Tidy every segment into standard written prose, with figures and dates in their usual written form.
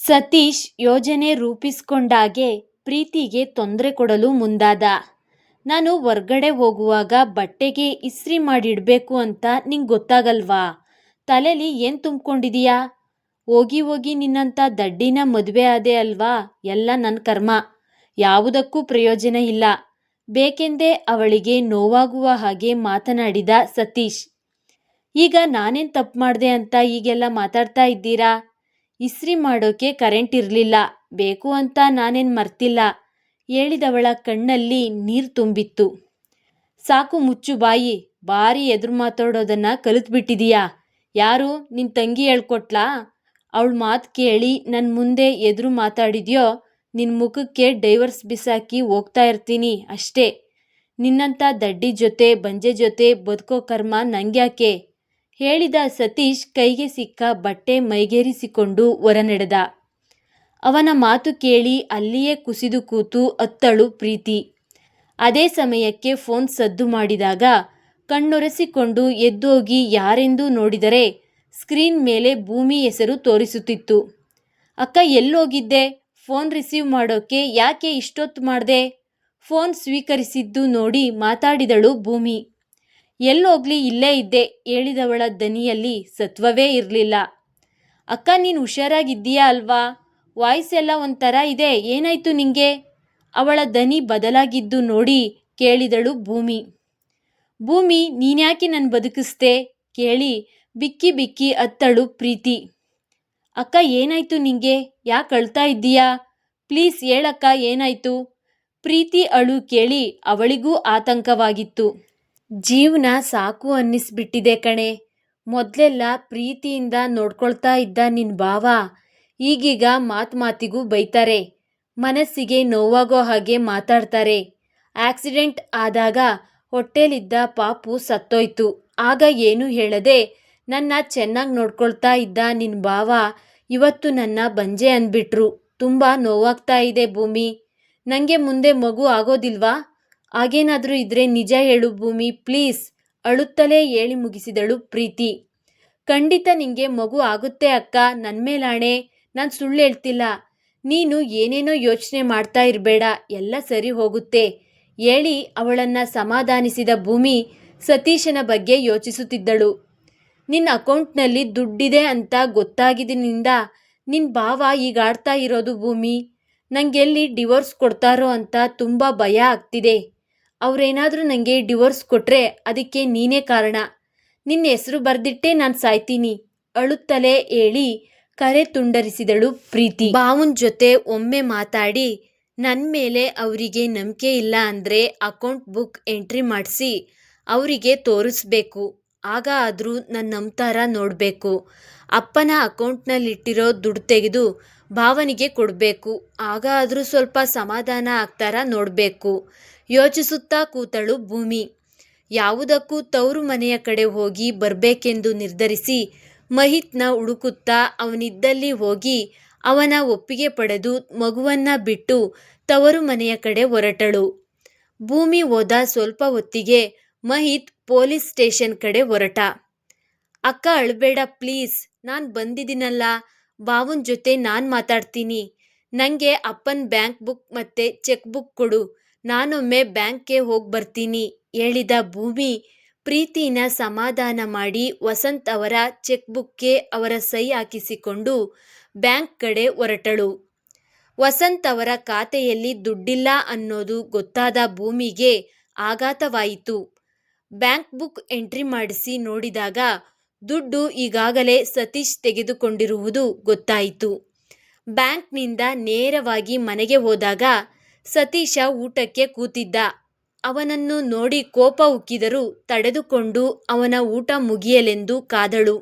ಸತೀಶ್ ಯೋಜನೆ ರೂಪಿಸ್ಕೊಂಡಾಗೆ ಪ್ರೀತಿಗೆ ತೊಂದರೆ ಕೊಡಲು ಮುಂದಾದ. ನಾನು ಹೊರ್ಗಡೆ ಹೋಗುವಾಗ ಬಟ್ಟೆಗೆ ಇಸ್ತ್ರಿ ಮಾಡಿಡ್ಬೇಕು ಅಂತ ನಿಂಗೆ ಗೊತ್ತಾಗಲ್ವಾ? ತಲೆಲಿ ಏನು ತುಂಬ್ಕೊಂಡಿದೀಯಾ? ಹೋಗಿ ಹೋಗಿ ನಿನ್ನಂಥ ದಡ್ಡಿನ ಮದುವೆ ಆದೆ ಅಲ್ವಾ? ಎಲ್ಲ ನನ್ನ ಕರ್ಮ. ಯಾವುದಕ್ಕೂ ಪ್ರಯೋಜನ ಇಲ್ಲ. ಬೇಕೆಂದೇ ಅವಳಿಗೆ ನೋವಾಗುವ ಹಾಗೆ ಮಾತನಾಡಿದ ಸತೀಶ್. ಈಗ ನಾನೇನು ತಪ್ಪು ಮಾಡಿದೆ ಅಂತ ಹೀಗೆಲ್ಲ ಮಾತಾಡ್ತಾ ಇದ್ದೀರಾ? ಇಸ್ತ್ರಿ ಮಾಡೋಕೆ ಕರೆಂಟ್ ಇರಲಿಲ್ಲ, ಬೇಕು ಅಂತ ನಾನೇನು ಮರ್ತಿಲ್ಲ. ಹೇಳಿದವಳ ಕಣ್ಣಲ್ಲಿ ನೀರು ತುಂಬಿತ್ತು. ಸಾಕು, ಮುಚ್ಚು ಬಾಯಿ. ಭಾರಿ ಎದುರು ಮಾತಾಡೋದನ್ನು ಕಲಿತ್ಬಿಟ್ಟಿದೀಯಾ? ಯಾರು, ನಿನ್ನ ತಂಗಿ ಹೇಳ್ಕೊಟ್ಲಾ? ಅವಳ ಮಾತು ಕೇಳಿ ನನ್ನ ಮುಂದೆ ಎದುರು ಮಾತಾಡಿದ್ಯೋ ನಿನ್ನ ಮುಖಕ್ಕೆ ಡೈವರ್ಸ್ ಬಿಸಾಕಿ ಹೋಗ್ತಾ ಇರ್ತೀನಿ ಅಷ್ಟೇ. ನಿನ್ನಂಥ ದಡ್ಡಿ ಜೊತೆ ಬಂಜೆ ಜೊತೆ ಬದುಕೋ ಕರ್ಮ ನಂಗ್ಯಾಕೆ? ಹೇಳಿದ ಸತೀಶ್ ಕೈಗೆ ಸಿಕ್ಕ ಬಟ್ಟೆ ಮೈಗೇರಿಸಿಕೊಂಡು ಹೊರನಡೆದ. ಅವನ ಮಾತು ಕೇಳಿ ಅಲ್ಲಿಯೇ ಕುಸಿದು ಕೂತು ಅತ್ತಳು ಪ್ರೀತಿ. ಅದೇ ಸಮಯಕ್ಕೆ ಫೋನ್ ಸದ್ದು ಮಾಡಿದಾಗ ಕಣ್ಣೊರೆಸಿಕೊಂಡು ಎದ್ದೋಗಿ ಯಾರೆಂದು ನೋಡಿದರೆ ಸ್ಕ್ರೀನ್ ಮೇಲೆ ಭೂಮಿ ಹೆಸರು ತೋರಿಸುತ್ತಿತ್ತು. ಅಕ್ಕ, ಎಲ್ಲೋಗಿದ್ದೆ? ಫೋನ್ ರಿಸೀವ್ ಮಾಡೋಕೆ ಯಾಕೆ ಇಷ್ಟೊತ್ತು ಮಾಡಿದೆ? ಫೋನ್ ಸ್ವೀಕರಿಸಿದ್ದು ನೋಡಿ ಮಾತಾಡಿದಳು ಭೂಮಿ. ಎಲ್ಲೋಗ್ಲಿ, ಇಲ್ಲೇ ಇದ್ದೆ. ಹೇಳಿದವಳ ದನಿಯಲ್ಲಿ ಸತ್ವವೇ ಇರಲಿಲ್ಲ. ಅಕ್ಕ, ನೀನು ಹುಷಾರಾಗಿದ್ದೀಯಾ ಅಲ್ವಾ? ವಾಯ್ಸ್ ಎಲ್ಲ ಒಂಥರ ಇದೆ, ಏನಾಯ್ತು ನಿಂಗೆ? ಅವಳ ದನಿ ಬದಲಾಗಿದ್ದು ನೋಡಿ ಕೇಳಿದಳು ಭೂಮಿ. ಭೂಮಿ, ನೀನ್ಯಾಕೆ ನನ್ನ ಬದುಕಿಸ್ದೆ ಕೇಳಿ ಬಿಕ್ಕಿ ಬಿಕ್ಕಿ ಅತ್ತಳು ಪ್ರೀತಿ. ಅಕ್ಕ, ಏನಾಯ್ತು ನಿಂಗೆ? ಯಾಕೆ ಅಳ್ತಾ ಇದ್ದೀಯಾ? ಪ್ಲೀಸ್ ಹೇಳಕ್ಕ, ಏನಾಯ್ತು? ಪ್ರೀತಿ ಅಳು ಕೇಳಿ ಅವಳಿಗೂ ಆತಂಕವಾಗಿತ್ತು. ಜೀವನ ಸಾಕು ಅನ್ನಿಸ್ಬಿಟ್ಟಿದೆ ಕಣೆ. ಮೊದಲೆಲ್ಲ ಪ್ರೀತಿಯಿಂದ ನೋಡ್ಕೊಳ್ತಾ ಇದ್ದ ನಿನ್ನ ಭಾವ ಈಗೀಗ ಮಾತಿಗೂ ಬೈತಾರೆ, ಮನಸ್ಸಿಗೆ ನೋವಾಗೋ ಹಾಗೆ ಮಾತಾಡ್ತಾರೆ. ಆಕ್ಸಿಡೆಂಟ್ ಆದಾಗ ಹೊಟ್ಟೆಲಿದ್ದ ಪಾಪು ಸತ್ತೋಯ್ತು. ಆಗ ಏನು ಹೇಳದೆ ನನ್ನ ಚೆನ್ನಾಗಿ ನೋಡ್ಕೊಳ್ತಾ ಇದ್ದ ನಿನ್ನ ಭಾವ ಇವತ್ತು ನನ್ನ ಬಂಜೆ ಅಂದ್ಬಿಟ್ರು. ತುಂಬ ನೋವಾಗ್ತಾ ಇದೆ ಭೂಮಿ. ನನಗೆ ಮುಂದೆ ಮಗು ಆಗೋದಿಲ್ವಾ? ಹಾಗೇನಾದರೂ ಇದ್ರೆ ನಿಜ ಹೇಳು ಭೂಮಿ, ಪ್ಲೀಸ್. ಅಳುತ್ತಲೇ ಹೇಳಿ ಮುಗಿಸಿದಳು ಪ್ರೀತಿ. ಖಂಡಿತ ನಿಂಗೆ ಮಗು ಆಗುತ್ತೆ ಅಕ್ಕ, ನನ್ನ ಮೇಲಾಣೆ. ನಾನು ಸುಳ್ಳು ಹೇಳ್ತಿಲ್ಲ. ನೀನು ಏನೇನೋ ಯೋಚನೆ ಮಾಡ್ತಾ ಇರಬೇಡ, ಎಲ್ಲ ಸರಿ ಹೋಗುತ್ತೆ ಹೇಳಿ ಅವಳನ್ನು ಸಮಾಧಾನಿಸಿದ ಭೂಮಿ ಸತೀಶನ ಬಗ್ಗೆ ಯೋಚಿಸುತ್ತಿದ್ದಳು. ನಿನ್ನ ಅಕೌಂಟ್ನಲ್ಲಿ ದುಡ್ಡಿದೆ ಅಂತ ಗೊತ್ತಾಗಿದ್ದಿನಿಂದ ನಿನ್ನ ಭಾವ ಈಗ ಆಡ್ತಾ ಇರೋದು ಭೂಮಿ. ನನಗೆಲ್ಲಿ ಡಿವೋರ್ಸ್ ಕೊಡ್ತಾರೋ ಅಂತ ತುಂಬ ಭಯ ಆಗ್ತಿದೆ. ಅವರೇನಾದರೂ ನನಗೆ ಡಿವೋರ್ಸ್ ಕೊಟ್ಟರೆ ಅದಕ್ಕೆ ನೀನೇ ಕಾರಣ. ನಿನ್ನ ಹೆಸರು ಬರೆದಿಟ್ಟೇ ನಾನು ಸಾಯ್ತೀನಿ. ಅಳುತ್ತಲೇ ಹೇಳಿ ಕರೆ ತುಂಡರಿಸಿದಳು ಪ್ರೀತಿ. ಭಾವನ ಜೊತೆ ಒಮ್ಮೆ ಮಾತಾಡಿ ನನ್ನ ಮೇಲೆ ಅವರಿಗೆ ನಂಬಿಕೆ ಇಲ್ಲ ಅಂದರೆ ಅಕೌಂಟ್ ಬುಕ್ ಎಂಟ್ರಿ ಮಾಡಿಸಿ ಅವರಿಗೆ ತೋರಿಸ್ಬೇಕು. ಆಗ ಆದರೂ ನನ್ನ ನಂಬ್ತಾರ ನೋಡಬೇಕು. ಅಪ್ಪನ ಅಕೌಂಟ್ನಲ್ಲಿಟ್ಟಿರೋ ದುಡ್ಡು ತೆಗೆದು ಭಾವನಿಗೆ ಕೊಡಬೇಕು. ಆಗ ಆದರೂ ಸ್ವಲ್ಪ ಸಮಾಧಾನ ಆಗ್ತಾರ ನೋಡಬೇಕು. ಯೋಚಿಸುತ್ತಾ ಕೂತಳು ಭೂಮಿ. ಯಾವುದಕ್ಕೂ ತವರು ಮನೆಯ ಕಡೆ ಹೋಗಿ ಬರಬೇಕೆಂದು ನಿರ್ಧರಿಸಿ ಮಹಿತ್ನ ಹುಡುಕುತ್ತಾ ಅವನಿದ್ದಲ್ಲಿ ಹೋಗಿ ಅವನ ಒಪ್ಪಿಗೆ ಪಡೆದು ಮಗುವನ್ನ ಬಿಟ್ಟು ತವರು ಮನೆಯ ಕಡೆ ಹೊರಟಳು. ಭೂಮಿ ಹೋದ ಸ್ವಲ್ಪ ಹೊತ್ತಿಗೆ ಮಹಿತ್ ಪೊಲೀಸ್ ಸ್ಟೇಷನ್ ಕಡೆ ಹೊರಟ. ಅಕ್ಕ, ಅಳಬೇಡ ಪ್ಲೀಸ್. ನಾನು ಬಂದಿದ್ದೀನಲ್ಲ, ಭಾವನ ಜೊತೆ ನಾನು ಮಾತಾಡ್ತೀನಿ. ನನಗೆ ಅಪ್ಪನ ಬ್ಯಾಂಕ್ ಬುಕ್ ಮತ್ತೆ ಚೆಕ್ ಬುಕ್ ಕೊಡು, ನಾನೊಮ್ಮೆ ಬ್ಯಾಂಕ್ಗೆ ಹೋಗಿ ಬರ್ತೀನಿ ಹೇಳಿದ ಭೂಮಿ ಪ್ರೀತಿನ ಸಮಾಧಾನ ಮಾಡಿ ವಸಂತ್ ಅವರ ಚೆಕ್ ಬುಕ್ಗೆ ಅವರ ಸಹಿ ಹಾಕಿಸಿಕೊಂಡು ಬ್ಯಾಂಕ್ ಕಡೆ ಹೊರಟಳು. ವಸಂತ್ ಅವರ ಖಾತೆಯಲ್ಲಿ ದುಡ್ಡಿಲ್ಲ ಅನ್ನೋದು ಗೊತ್ತಾದ ಭೂಮಿಗೆ ಆಘಾತವಾಯಿತು. ಬ್ಯಾಂಕ್ ಬುಕ್ ಎಂಟ್ರಿ ಮಾಡಿಸಿ ನೋಡಿದಾಗ ದುಡ್ಡು ಈಗಾಗಲೇ ಸತೀಶ್ ತೆಗೆದುಕೊಂಡಿರುವುದು ಗೊತ್ತಾಯಿತು. ಬ್ಯಾಂಕ್ನಿಂದ ನೇರವಾಗಿ ಮನೆಗೆ ಹೋದಾಗ ಸತೀಶ ಊಟಕ್ಕೆ ಕೂತಿದ್ದ. ಅವನನ್ನು ನೋಡಿ ಕೋಪ ಉಕ್ಕಿದರೂ ತಡೆದುಕೊಂಡು ಅವನ ಊಟ ಮುಗಿಯಲೆಂದು ಕಾದಳು.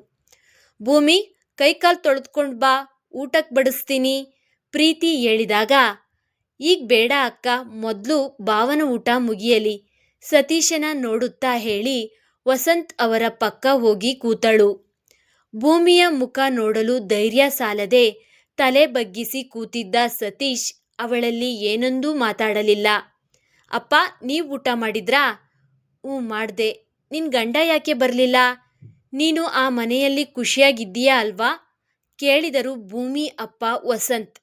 ಭೂಮಿ, ಕೈಕಾಲು ತೊಳೆದುಕೊಂಡು ಬಾ, ಊಟಕ್ಕೆ ಬಡಿಸ್ತೀನಿ ಪ್ರೀತಿ ಹೇಳಿದಾಗ, ಈಗ ಬೇಡ ಅಕ್ಕ, ಮೊದಲು ಭಾವನ ಊಟ ಮುಗಿಯಲಿ ಸತೀಶನ ನೋಡುತ್ತಾ ಹೇಳಿ ವಸಂತ್ ಅವರ ಪಕ್ಕ ಹೋಗಿ ಕೂತಳು. ಭೂಮಿಯ ಮುಖ ನೋಡಲು ಧೈರ್ಯ ಸಾಲದೆ ತಲೆ ಬಗ್ಗಿಸಿ ಕೂತಿದ್ದ ಸತೀಶ್ ಅವಳಲ್ಲಿ ಏನೊಂದೂ ಮಾತಾಡಲಿಲ್ಲ. ಅಪ್ಪ, ನೀವು ಊಟ ಮಾಡಿದ್ರಾ? ಹ್ಞೂ ಮಾಡಿದೆ. ನಿನ್ನ ಗಂಡ ಯಾಕೆ ಬರಲಿಲ್ಲ? ನೀನು ಆ ಮನೆಯಲ್ಲಿ ಖುಷಿಯಾಗಿದ್ದೀಯಾ ಅಲ್ವಾ ಕೇಳಿದರು ಭೂಮಿ ಅಪ್ಪ ವಸಂತ್.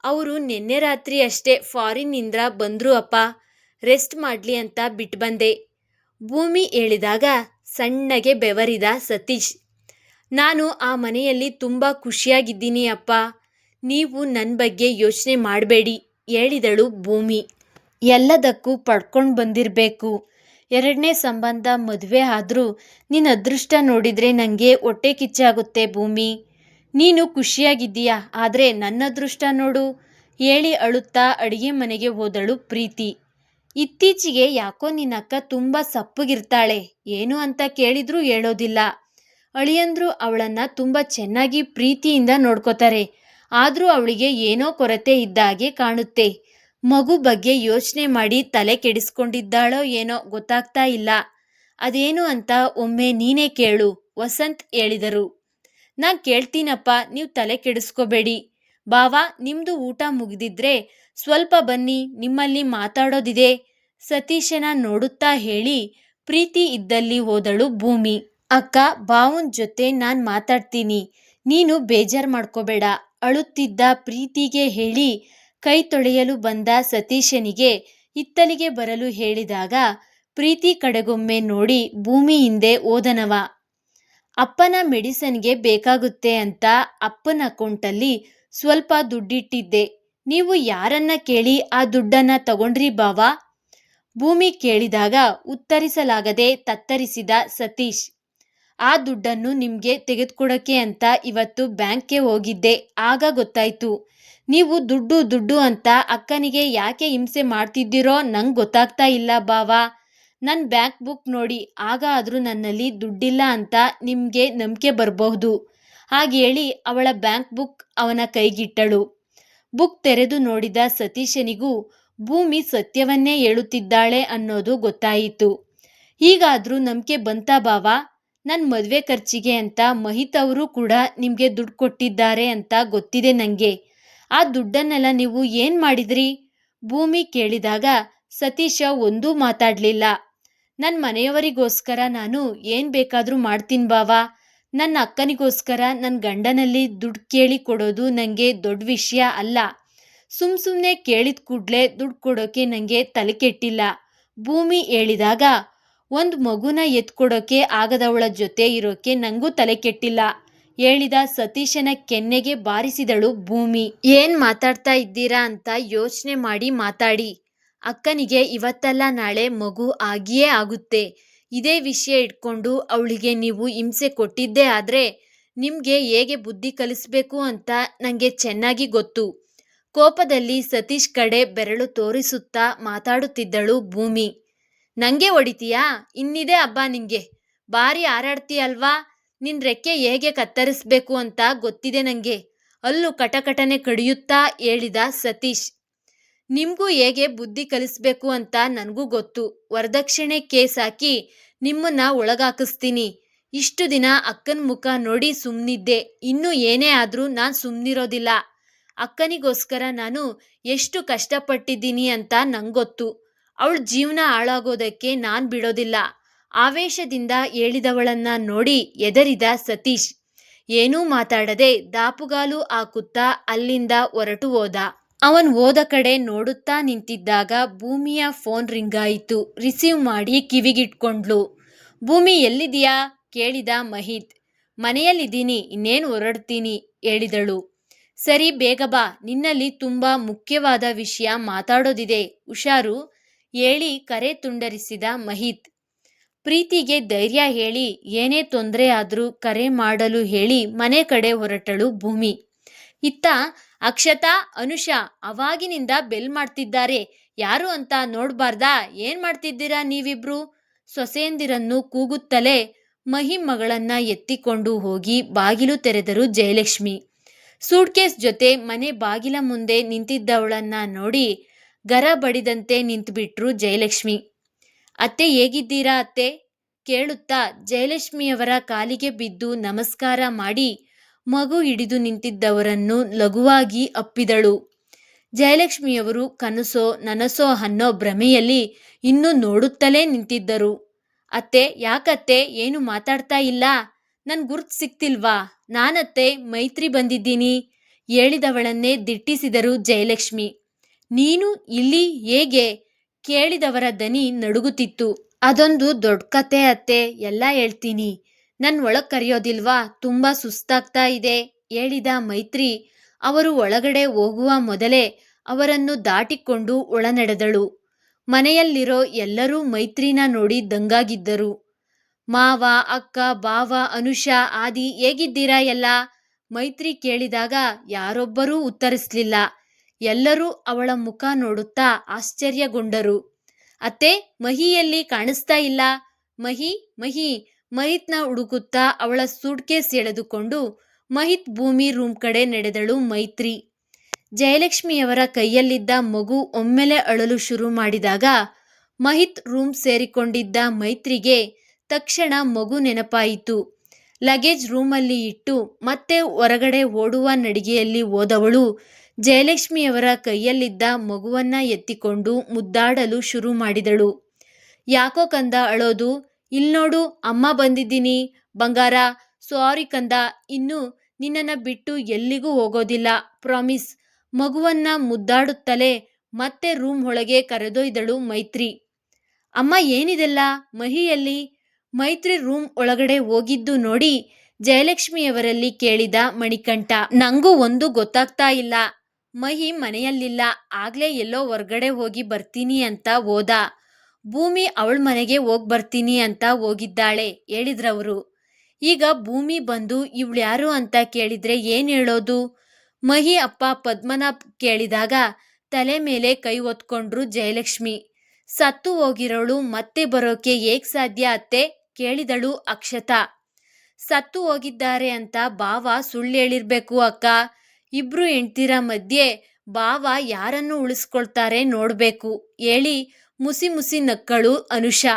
ಅವರು ನಿನ್ನೆ ರಾತ್ರಿ ಅಷ್ಟೇ ಫಾರಿನ್ನಿಂದ ಬಂದ್ರು ಅಪ್ಪ, ರೆಸ್ಟ್ ಮಾಡಲಿ ಅಂತ ಬಿಟ್ಬಂದೆ. ಭೂಮಿ ಹೇಳಿದಾಗ ಸಣ್ಣಗೆ ಬೆವರಿದ ಸತೀಶ್. ನಾನು ಆ ಮನೆಯಲ್ಲಿ ತುಂಬ ಖುಷಿಯಾಗಿದ್ದೀನಿ ಅಪ್ಪ, ನೀವು ನನ್ನ ಬಗ್ಗೆ ಯೋಚನೆ ಮಾಡಬೇಡಿ ಹೇಳಿದಳು ಭೂಮಿ. ಎಲ್ಲದಕ್ಕೂ ಪಡ್ಕೊಂಡು ಬಂದಿರಬೇಕು. ಎರಡನೇ ಸಂಬಂಧ ಮದುವೆ ಆದರೂ ನಿನ್ನ ಅದೃಷ್ಟ ನೋಡಿದರೆ ನನಗೆ ಹೊಟ್ಟೆ ಕಿಚ್ಚಾಗುತ್ತೆ ಭೂಮಿ. ನೀನು ಖುಷಿಯಾಗಿದ್ದೀಯಾ, ಆದರೆ ನನ್ನ ಅದೃಷ್ಟ ನೋಡು ಹೇಳಿ ಅಳುತ್ತಾ ಅಡುಗೆ ಮನೆಗೆ ಹೋದಳು ಪ್ರೀತಿ. ಇತ್ತೀಚೆಗೆ ಯಾಕೋ ನಿನ್ನ ಅಕ್ಕ ತುಂಬ ಸಪ್ಪಗಿರ್ತಾಳೆ, ಏನು ಅಂತ ಕೇಳಿದ್ರೂ ಹೇಳೋದಿಲ್ಲ. ಅಳಿಯಂದ್ರು ಅವಳನ್ನು ತುಂಬ ಚೆನ್ನಾಗಿ ಪ್ರೀತಿಯಿಂದ ನೋಡ್ಕೋತಾರೆ, ಆದರೂ ಅವಳಿಗೆ ಏನೋ ಕೊರತೆ ಇದ್ದ ಹಾಗೆ ಕಾಣುತ್ತೆ. ಮಗು ಬಗ್ಗೆ ಯೋಚನೆ ಮಾಡಿ ತಲೆ ಕೆಡಿಸ್ಕೊಂಡಿದ್ದಾಳೋ ಏನೋ ಗೊತ್ತಾಗ್ತಾ ಇಲ್ಲ. ಅದೇನು ಅಂತ ಒಮ್ಮೆ ನೀನೇ ಕೇಳು ವಸಂತ್ ಹೇಳಿದರು. ನಾನು ಕೇಳ್ತೀನಪ್ಪ, ನೀವು ತಲೆ ಕೆಡಿಸ್ಕೋಬೇಡಿ. ಬಾವಾ, ನಿಮ್ಮದು ಊಟ ಮುಗಿದಿದ್ರೆ ಸ್ವಲ್ಪ ಬನ್ನಿ, ನಿಮ್ಮಲ್ಲಿ ಮಾತಾಡೋದಿದೆ ಸತೀಶನ ನೋಡುತ್ತಾ ಹೇಳಿ ಪ್ರೀತಿ ಇದ್ದಲ್ಲಿ ಹೋದಳು ಭೂಮಿ. ಅಕ್ಕ, ಬಾವನ್ ಜೊತೆ ನಾನು ಮಾತಾಡ್ತೀನಿ, ನೀನು ಬೇಜಾರು ಮಾಡ್ಕೋಬೇಡ ಅಳುತ್ತಿದ್ದ ಪ್ರೀತಿಗೆ ಹೇಳಿ ಕೈ ತೊಳೆಯಲು ಬಂದ ಸತೀಶನಿಗೆ ಹಿತ್ತಲಿಗೆ ಬರಲು ಹೇಳಿದಾಗ ಪ್ರೀತಿ ಕಡೆಗೊಮ್ಮೆ ನೋಡಿ ಭೂಮಿ ಹಿಂದೆ ಹೋದನವ. ಅಪ್ಪನ ಮೆಡಿಸನ್ಗೆ ಬೇಕಾಗುತ್ತೆ ಅಂತ ಅಪ್ಪನ ಅಕೌಂಟಲ್ಲಿ ಸ್ವಲ್ಪ ದುಡ್ಡಿಟ್ಟಿದ್ದೆ, ನೀವು ಯಾರನ್ನ ಕೇಳಿ ಆ ದುಡ್ಡನ್ನು ತಗೊಂಡ್ರಿ ಬಾವಾ? ಭೂಮಿ ಕೇಳಿದಾಗ ಉತ್ತರಿಸಲಾಗದೆ ತತ್ತರಿಸಿದ ಸತೀಶ್. ಆ ದುಡ್ಡನ್ನು ನಿಮಗೆ ತೆಗೆದುಕೊಡೋಕ್ಕೆ ಅಂತ ಇವತ್ತು ಬ್ಯಾಂಕ್ಗೆ ಹೋಗಿದ್ದೆ, ಆಗ ಗೊತ್ತಾಯ್ತು. ನೀವು ದುಡ್ಡು ದುಡ್ಡು ಅಂತ ಅಕ್ಕನಿಗೆ ಯಾಕೆ ಹಿಂಸೆ ಮಾಡ್ತಿದ್ದೀರೋ ನಂಗೆ ಗೊತ್ತಾಗ್ತಾ ಇಲ್ಲ ಬಾವಾ. ನನ್ನ ಬ್ಯಾಂಕ್ ಬುಕ್ ನೋಡಿ, ಆಗ ಆದರೂ ನನ್ನಲ್ಲಿ ದುಡ್ಡಿಲ್ಲ ಅಂತ ನಿಮಗೆ ನಂಬಿಕೆ ಬರಬಹುದು. ಹಾಗೆ ಹೇಳಿ ಅವಳ ಬ್ಯಾಂಕ್ ಬುಕ್ ಅವನ ಕೈಗಿಟ್ಟಳು. ಬುಕ್ ತೆರೆದು ನೋಡಿದ ಸತೀಶನಿಗೂ ಭೂಮಿ ಸತ್ಯವನ್ನೇ ಹೇಳುತ್ತಿದ್ದಾಳೆ ಅನ್ನೋದು ಗೊತ್ತಾಯಿತು. ಹೀಗಾದರೂ ನಂಬಿಕೆ ಬಂತಾ ಬಾವಾ? ನನ್ನ ಮದುವೆ ಖರ್ಚಿಗೆ ಅಂತ ಮಹಿತ್ ಅವರು ಕೂಡ ನಿಮಗೆ ದುಡ್ಡು ಕೊಟ್ಟಿದ್ದಾರೆ ಅಂತ ಗೊತ್ತಿದೆ ನನಗೆ. ಆ ದುಡ್ಡನ್ನೆಲ್ಲ ನೀವು ಏನು ಮಾಡಿದ್ರಿ? ಭೂಮಿ ಕೇಳಿದಾಗ ಸತೀಶ ಒಂದೂ ಮಾತಾಡಲಿಲ್ಲ. ನನ್ನ ಮನೆಯವರಿಗೋಸ್ಕರ ನಾನು ಏನು ಬೇಕಾದರೂ ಮಾಡ್ತೀನಿ ಬಾವಾ. ನನ್ನ ಅಕ್ಕನಿಗೋಸ್ಕರ ನನ್ನ ಗಂಡನಲ್ಲಿ ದುಡ್ಡು ಕೇಳಿ ಕೊಡೋದು ನನಗೆ ದೊಡ್ಡ ವಿಷಯ ಅಲ್ಲ. ಸುಮ್ಮನೆ ಕೇಳಿದ ಕೂಡಲೇ ದುಡ್ಡು ಕೊಡೋಕೆ ನನಗೆ ತಲೆ ಕೆಟ್ಟಿಲ್ಲ. ಭೂಮಿ ಹೇಳಿದಾಗ ಒಂದು ಮಗುನ ಎತ್ಕೊಡೋಕೆ ಆಗದವಳ ಜೊತೆ ಇರೋಕೆ ನನಗೂ ತಲೆ ಕೆಟ್ಟಿಲ್ಲ ಹೇಳಿದ ಸತೀಶನ ಕೆನ್ನೆಗೆ ಬಾರಿಸಿದಳು ಭೂಮಿ. ಏನು ಮಾತಾಡ್ತಾ ಇದ್ದೀರಾ ಅಂತ ಯೋಚನೆ ಮಾಡಿ ಮಾತಾಡಿ. ಅಕ್ಕನಿಗೆ ಇವತ್ತಲ್ಲ ನಾಳೆ ಮಗು ಆಗಿಯೇ ಆಗುತ್ತೆ. ಇದೇ ವಿಷಯ ಇಟ್ಕೊಂಡು ಅವಳಿಗೆ ನೀವು ಹಿಂಸೆ ಕೊಟ್ಟಿದ್ದೇ ಆದರೆ ನಿಮಗೆ ಹೇಗೆ ಬುದ್ಧಿ ಕಲಿಸ್ಬೇಕು ಅಂತ ನನಗೆ ಚೆನ್ನಾಗಿ ಗೊತ್ತು. ಕೋಪದಲ್ಲಿ ಸತೀಶ್ ಕಡೆ ಬೆರಳು ತೋರಿಸುತ್ತಾ ಮಾತಾಡುತ್ತಿದ್ದಳು ಭೂಮಿ. ನನಗೆ ಹೊಡಿತೀಯಾ? ಇನ್ನಿದೆ ಹಬ್ಬ ನಿಂಗೆ. ಭಾರಿ ಹಾರಾಡ್ತೀಯಲ್ವಾ? ನಿನ್ನ ರೆಕ್ಕೆ ಹೇಗೆ ಕತ್ತರಿಸ್ಬೇಕು ಅಂತ ಗೊತ್ತಿದೆ ನನಗೆ ಅಲ್ಲೂ ಕಟಕಟನೆ ಕಡಿಯುತ್ತಾ ಹೇಳಿದ ಸತೀಶ್. ನಿಮಗೂ ಹೇಗೆ ಬುದ್ಧಿ ಕಲಿಸ್ಬೇಕು ಅಂತ ನನಗೂ ಗೊತ್ತು. ವರದಕ್ಷಿಣೆ ಕೇಸ್ ಹಾಕಿ ನಿಮ್ಮನ್ನ ಒಳಗಾಕಿಸ್ತೀನಿ. ಇಷ್ಟು ದಿನ ಅಕ್ಕನ ಮುಖ ನೋಡಿ ಸುಮ್ಮನಿದ್ದೆ, ಇನ್ನೂ ಏನೇ ಆದರೂ ನಾನು ಸುಮ್ಮನಿರೋದಿಲ್ಲ. ಅಕ್ಕನಿಗೋಸ್ಕರ ನಾನು ಎಷ್ಟು ಕಷ್ಟಪಟ್ಟಿದ್ದೀನಿ ಅಂತ ನಂಗೊತ್ತು. ಅವಳ ಜೀವನ ಹಾಳಾಗೋದಕ್ಕೆ ನಾನು ಬಿಡೋದಿಲ್ಲ. ಆವೇಶದಿಂದ ಹೇಳಿದವಳನ್ನ ನೋಡಿ ಎದರಿದ ಸತೀಶ್ ಏನೂ ಮಾತಾಡದೆ ದಾಪುಗಾಲು ಹಾಕುತ್ತಾ ಅಲ್ಲಿಂದ ಹೊರಟು ಹೋದ. ಅವನ್ ಹೋದ ಕಡೆ ನೋಡುತ್ತಾ ನಿಂತಿದ್ದಾಗ ಭೂಮಿಯ ಫೋನ್ ರಿಂಗಾಯಿತು. ರಿಸೀವ್ ಮಾಡಿ ಕಿವಿಗಿಟ್ಕೊಂಡ್ಲು. ಭೂಮಿ, ಎಲ್ಲಿದೆಯಾ ಕೇಳಿದ ಮಹಿತ್. ಮನೆಯಲ್ಲಿದ್ದೀನಿ, ಇನ್ನೇನು ಹೊರಡ್ತೀನಿ ಹೇಳಿದಳು. ಸರಿ, ಬೇಗ ಬಾ, ನಿನ್ನಲ್ಲಿ ತುಂಬ ಮುಖ್ಯವಾದ ವಿಷಯ ಮಾತಾಡೋದಿದೆ, ಹುಷಾರು ಹೇಳಿ ಕರೆ ತುಂಡರಿಸಿದ ಮಹಿತ್. ಪ್ರೀತಿಗೆ ಧೈರ್ಯ ಹೇಳಿ ಏನೇ ತೊಂದರೆ ಆದರೂ ಕರೆ ಮಾಡಲು ಹೇಳಿ ಮನೆ ಕಡೆ ಹೊರಟಳು ಭೂಮಿ. ಇತ್ತ ಅಕ್ಷತಾ, ಅನುಷಾ ಅವಾಗಿನಿಂದ ಬೆಲ್ ಮಾಡ್ತಿದ್ದಾರೆ, ಯಾರು ಅಂತ ನೋಡ್ಬಾರ್ದಾ? ಏನ್ ಮಾಡ್ತಿದ್ದೀರಾ ನೀವಿಬ್ರು? ಸೊಸೆಯಂದಿರನ್ನು ಕೂಗುತ್ತಲೇ ಮಹಿ ಮಗಳನ್ನ ಎತ್ತಿಕೊಂಡು ಹೋಗಿ ಬಾಗಿಲು ತೆರೆದರು ಜಯಲಕ್ಷ್ಮಿ. ಸೂಟ್ಕೇಸ್ ಜೊತೆ ಮನೆ ಬಾಗಿಲ ಮುಂದೆ ನಿಂತಿದ್ದವಳನ್ನ ನೋಡಿ ಗರ ಬಡಿದಂತೆ ನಿಂತುಬಿಟ್ರು ಜಯಲಕ್ಷ್ಮಿ. ಅತ್ತೆ, ಹೇಗಿದ್ದೀರಾ ಅತ್ತೆ ಕೇಳುತ್ತಾ ಜಯಲಕ್ಷ್ಮಿಯವರ ಕಾಲಿಗೆ ಬಿದ್ದು ನಮಸ್ಕಾರ ಮಾಡಿ ಮಗು ಹಿಡಿದು ನಿಂತಿದ್ದವರನ್ನು ಲಘುವಾಗಿ ಅಪ್ಪಿದಳು. ಜಯಲಕ್ಷ್ಮಿಯವರು ಕನಸೋ ನನಸೋ ಅನ್ನೋ ಭ್ರಮೆಯಲ್ಲಿ ಇನ್ನೂ ನೋಡುತ್ತಲೇ ನಿಂತಿದ್ದರು. ಅತ್ತೆ, ಯಾಕತ್ತೆ ಏನು ಮಾತಾಡ್ತಾ ಇಲ್ಲ? ನನ್ ಗುರ್ತು ಸಿಕ್ತಿಲ್ವಾ? ನಾನತ್ತೆ ಮೈತ್ರಿ ಬಂದಿದ್ದೀನಿ ಹೇಳಿದವಳನ್ನೇ ದಿಟ್ಟಿಸಿದರು ಜಯಲಕ್ಷ್ಮಿ. ನೀನು ಇಲ್ಲಿ ಹೇಗೆ? ಕೇಳಿದವರ ದನಿ ನಡುಗುತ್ತಿತ್ತು. ಅದೊಂದು ದೊಡ್ಡ ಕತೆ ಅತ್ತೆ, ಎಲ್ಲ ಹೇಳ್ತೀನಿ. ನನ್ ಒಳಗ್ ಕರೆಯೋದಿಲ್ವಾ? ತುಂಬಾ ಸುಸ್ತಾಗ್ತಾ ಇದೆ ಹೇಳಿದ ಮೈತ್ರಿ. ಅವರು ಒಳಗಡೆ ಹೋಗುವ ಮೊದಲೇ ಅವರನ್ನು ದಾಟಿಕೊಂಡು ಒಳ ನಡೆದಳು. ಮನೆಯಲ್ಲಿರೋ ಎಲ್ಲರೂ ಮೈತ್ರಿನ ನೋಡಿ ದಂಗಾಗಿದ್ದರು. ಮಾವ, ಅಕ್ಕ, ಬಾವ, ಅನುಷಾ, ಆದಿ ಹೇಗಿದ್ದೀರಾ ಎಲ್ಲ? ಮೈತ್ರಿ ಕೇಳಿದಾಗ ಯಾರೊಬ್ಬರೂ ಉತ್ತರಿಸ್ಲಿಲ್ಲ. ಎಲ್ಲರೂ ಅವಳ ಮುಖ ನೋಡುತ್ತಾ ಆಶ್ಚರ್ಯಗೊಂಡರು. ಅತ್ತೆ, ಮಹಿಯಲ್ಲಿ ಕಾಣಿಸ್ತಾ ಇಲ್ಲ. ಮಹಿ ಮಹಿ ಮಹಿತ್ನ ಹುಡುಕುತ್ತಾ ಅವಳ ಸೂಟ್ಕೇಸ್ ಎಳೆದುಕೊಂಡು ಮಹಿತ್ ಭೂಮಿ ರೂಮ್ ಕಡೆ ನಡೆದಳು ಮೈತ್ರಿ. ಜಯಲಕ್ಷ್ಮಿಯವರ ಕೈಯಲ್ಲಿದ್ದ ಮಗು ಒಮ್ಮೆಲೆ ಅಳಲು ಶುರು ಮಾಡಿದಾಗ ಮಹಿತ್ ರೂಮ್ ಸೇರಿಕೊಂಡಿದ್ದ ಮೈತ್ರಿಗೆ ತಕ್ಷಣ ಮಗು ನೆನಪಾಯಿತು. ಲಗೇಜ್ ರೂಮಲ್ಲಿ ಇಟ್ಟು ಮತ್ತೆ ಹೊರಗಡೆ ಓಡುವ ನಡಿಗೆಯಲ್ಲಿ ಹೋದವಳು ಜಯಲಕ್ಷ್ಮಿಯವರ ಕೈಯಲ್ಲಿದ್ದ ಮಗುವನ್ನ ಎತ್ತಿಕೊಂಡು ಮುದ್ದಾಡಲು ಶುರು ಮಾಡಿದಳು. ಯಾಕೋ ಕಂದ ಅಳೋದು? ಇಲ್ನೋಡು, ಅಮ್ಮ ಬಂದಿದ್ದೀನಿ ಬಂಗಾರ. ಸಾರಿ ಕಂದ, ಇನ್ನು ನಿನ್ನನ್ನ ಬಿಟ್ಟು ಎಲ್ಲಿಗೂ ಹೋಗೋದಿಲ್ಲ, ಪ್ರಾಮಿಸ್. ಮಗುವನ್ನ ಮುದ್ದಾಡುತ್ತಲೇ ಮತ್ತೆ ರೂಮ್ ಒಳಗೆ ಕರೆದೊಯ್ದಳು ಮೈತ್ರಿ. ಅಮ್ಮ, ಏನಿದೆಲ್ಲ? ಮಹಿಯಲ್ಲಿ? ಮೈತ್ರಿ ರೂಮ್ ಒಳಗಡೆ ಹೋಗಿದ್ದು ನೋಡಿ ಜಯಲಕ್ಷ್ಮಿಯವರಲ್ಲಿ ಕೇಳಿದ ಮಣಿಕಂಠ. ನಂಗೂ ಒಂದು ಗೊತ್ತಾಗ್ತಾ ಇಲ್ಲ. ಮಹಿ ಮನೆಯಲ್ಲಿಲ್ಲ, ಆಗ್ಲೇ ಎಲ್ಲೋ ಹೊರ್ಗಡೆ ಹೋಗಿ ಬರ್ತೀನಿ ಅಂತ ಹೋದ. ಭೂಮಿ ಅವಳ ಮನೆಗೆ ಹೋಗಿ ಬರ್ತೀನಿ ಅಂತ ಹೋಗಿದ್ದಾಳೆ ಹೇಳಿದ್ರವರು. ಈಗ ಭೂಮಿ ಬಂದು ಇವಳ್ಯಾರು ಅಂತ ಕೇಳಿದ್ರೆ ಏನ್ ಹೇಳೋದು? ಮಹಿ ಅಪ್ಪ ಪದ್ಮನಾಭ್ ಕೇಳಿದಾಗ ತಲೆ ಮೇಲೆ ಕೈ ಹೊತ್ಕೊಂಡ್ರು ಜಯಲಕ್ಷ್ಮಿ. ಸತ್ತು ಹೋಗಿರೋಳು ಮತ್ತೆ ಬರೋಕೆ ಹೇಗ್ ಸಾಧ್ಯ ಅತ್ತೆ ಕೇಳಿದಳು ಅಕ್ಷತಾ. ಸತ್ತು ಹೋಗಿದ್ದಾರೆ ಅಂತ ಬಾವ ಸುಳ್ಳು ಹೇಳಿರ್ಬೇಕು ಅಕ್ಕ. ಇಬ್ರು ಹೆಂಡ್ತಿರ ಮಧ್ಯೆ ಬಾವ ಯಾರನ್ನು ಉಳಿಸ್ಕೊಳ್ತಾರೆ ನೋಡ್ಬೇಕು ಹೇಳಿ ಮುಸಿ ಮುಸಿ ನಕ್ಕಳು ಅನುಷಾ.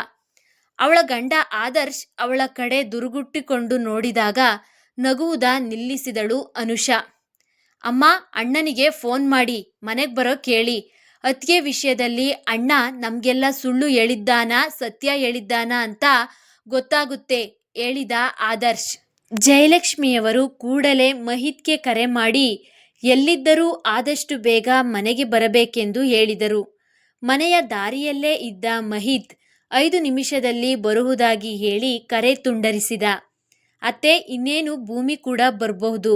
ಅವಳ ಗಂಡ ಆದರ್ಶ್ ಅವಳ ಕಡೆ ದುರುಗುಟ್ಟಿಕೊಂಡು ನೋಡಿದಾಗ ನಗುವುದ ನಿಲ್ಲಿಸಿದಳು ಅನುಷಾ. ಅಮ್ಮ, ಅಣ್ಣನಿಗೆ ಫೋನ್ ಮಾಡಿ ಮನೆಗೆ ಬರೋ ಕೇಳಿ. ಅತ್ತಿಗೆ ವಿಷಯದಲ್ಲಿ ಅಣ್ಣ ನಮ್ಗೆಲ್ಲ ಸುಳ್ಳು ಹೇಳಿದ್ದಾನ ಸತ್ಯ ಹೇಳಿದ್ದಾನ ಅಂತ ಗೊತ್ತಾಗುತ್ತೆ ಹೇಳಿದ ಆದರ್ಶ್. ಜಯಲಕ್ಷ್ಮಿಯವರು ಕೂಡಲೇ ಮಹಿತ್ಗೆ ಕರೆ ಮಾಡಿ ಎಲ್ಲಿದ್ದರೂ ಆದಷ್ಟು ಬೇಗ ಮನೆಗೆ ಬರಬೇಕೆಂದು ಹೇಳಿದರು. ಮನೆಯ ದಾರಿಯಲ್ಲೇ ಇದ್ದ ಮಹಿತ್ 5 ನಿಮಿಷದಲ್ಲಿ ಬರುವುದಾಗಿ ಹೇಳಿ ಕರೆ ತುಂಡರಿಸಿದ. ಅತ್ತೆ, ಇನ್ನೇನು ಭೂಮಿ ಕೂಡ ಬರಬಹುದು.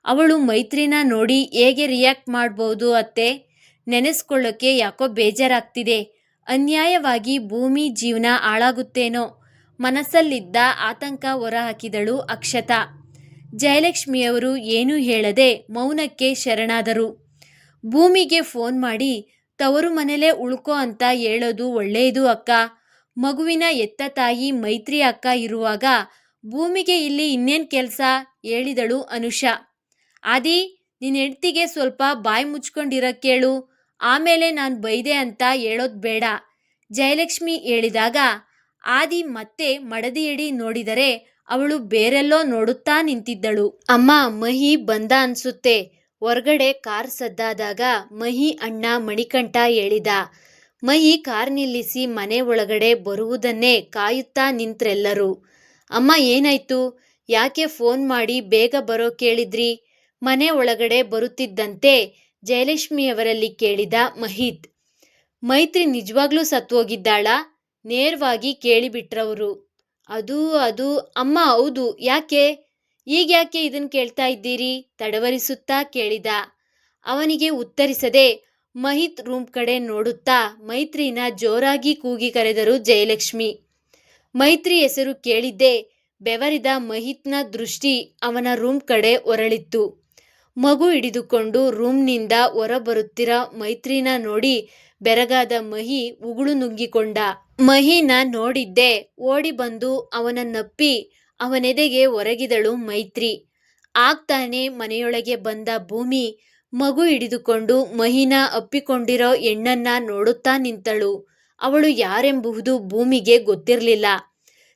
ಅವಳು ಮೈತ್ರಿನ ನೋಡಿ ಹೇಗೆ ರಿಯಾಕ್ಟ್ ಮಾಡಬಹುದು ಅತ್ತೆ? ನೆನೆಸ್ಕೊಳ್ಳೋಕೆ ಯಾಕೋ ಬೇಜಾರಾಗ್ತಿದೆ. ಅನ್ಯಾಯವಾಗಿ ಭೂಮಿ ಜೀವನ ಹಾಳಾಗುತ್ತೇನೋ ಮನಸ್ಸಲ್ಲಿದ್ದ ಆತಂಕ ಹೊರಹಾಕಿದಳು ಅಕ್ಷತಾ. ಜಯಲಕ್ಷ್ಮಿಯವರು ಏನೂ ಹೇಳದೆ ಮೌನಕ್ಕೆ ಶರಣಾದರು. ಭೂಮಿಗೆ ಫೋನ್ ಮಾಡಿ ತವರು ಮನೇಲೇ ಉಳ್ಕೋ ಅಂತ ಹೇಳೋದು ಒಳ್ಳೆಯದು ಅಕ್ಕ. ಮಗುವಿನ ಎತ್ತ ತಾಯಿ ಮೈತ್ರಿ ಅಕ್ಕ ಇರುವಾಗ ಭೂಮಿಗೆ ಇಲ್ಲಿ ಇನ್ನೇನ್ ಕೆಲಸ ಹೇಳಿದಳು ಅನುಷಾ. ಆದಿ, ನಿನ್ನ ಹೆಂಡ್ತಿಗೆ ಸ್ವಲ್ಪ ಬಾಯಿ ಮುಚ್ಕೊಂಡಿರಕ್ಕೇಳು, ಆಮೇಲೆ ನಾನು ಬೈದೆ ಅಂತ ಹೇಳೋದು ಬೇಡ ಜಯಲಕ್ಷ್ಮಿ ಹೇಳಿದಾಗ ಆದಿ ಮತ್ತೆ ಮಡದಿಯಡಿ ನೋಡಿದರೆ ಅವಳು ಬೇರೆಲ್ಲೋ ನೋಡುತ್ತಾ ನಿಂತಿದ್ದಳು. ಅಮ್ಮ, ಮಹಿ ಬಂದ ಅನ್ಸುತ್ತೆ. ಹೊರಗಡೆ ಕಾರ್ ಸದ್ದಾದಾಗ ಮಹಿ ಅಣ್ಣ ಮಣಿಕಂಠ ಹೇಳಿದ. ಮಹಿ ಕಾರ್ ನಿಲ್ಲಿಸಿ ಮನೆ ಒಳಗಡೆ ಬರುವುದನ್ನೇ ಕಾಯುತ್ತಾ ನಿಂತ್ರೆಲ್ಲರೂ. ಅಮ್ಮ, ಏನಾಯ್ತು? ಯಾಕೆ ಫೋನ್ ಮಾಡಿ ಬೇಗ ಬರೋ ಕೇಳಿದ್ರಿ? ಮನೆ ಒಳಗಡೆ ಬರುತ್ತಿದ್ದಂತೆ ಜಯಲಕ್ಷ್ಮಿಯವರಲ್ಲಿ ಕೇಳಿದ ಮಹಿತ್. ಮೈತ್ರಿ ನಿಜವಾಗ್ಲೂ ಸತ್ತೋಗಿದ್ದಾಳಾ? ನೇರವಾಗಿ ಕೇಳಿಬಿಟ್ರವರು. ಅದು ಅಮ್ಮ, ಹೌದು. ಯಾಕೆ ಈಗ್ಯಾಕೆ ಇದನ್ನ ಕೇಳ್ತಾ ಇದ್ದೀರಿ? ತಡವರಿಸುತ್ತಾ ಕೇಳಿದ. ಅವನಿಗೆ ಉತ್ತರಿಸದೆ ಮಹಿತ್ ರೂಮ್ ಕಡೆ ನೋಡುತ್ತಾ ಮೈತ್ರಿನ ಜೋರಾಗಿ ಕೂಗಿ ಕರೆದರು ಜಯಲಕ್ಷ್ಮಿ. ಮೈತ್ರಿ ಹೆಸರು ಕೇಳಿದ್ದೆ ಬೆವರಿದ ಮಹಿತ್ನ ದೃಷ್ಟಿ ಅವನ ರೂಮ್ ಕಡೆ ಹೊರಳಿತ್ತು. ಮಗು ಹಿಡಿದುಕೊಂಡು ರೂಮ್ನಿಂದ ಹೊರಬರುತ್ತಿರೋ ಮೈತ್ರಿನ ನೋಡಿ ಬೆರಗಾದ ಮಹಿ ಉಗುಳು ನುಗ್ಗಿಕೊಂಡ. ಮಹಿನ ನೋಡಿದ್ದೆ ಓಡಿ ಬಂದು ಅವನನ್ನಪ್ಪಿ ಅವನೆದೆಗೆ ಒರಗಿದಳು ಮೈತ್ರಿ. ಆಗ್ತಾನೆ ಮನೆಯೊಳಗೆ ಬಂದ ಭೂಮಿ ಮಗು ಹಿಡಿದುಕೊಂಡು ಮಹಿನ ಅಪ್ಪಿಕೊಂಡಿರೋ ಹೆಣ್ಣನ್ನ ನೋಡುತ್ತಾ ನಿಂತಳು. ಅವಳು ಯಾರೆಂಬುದು ಭೂಮಿಗೆ ಗೊತ್ತಿರಲಿಲ್ಲ.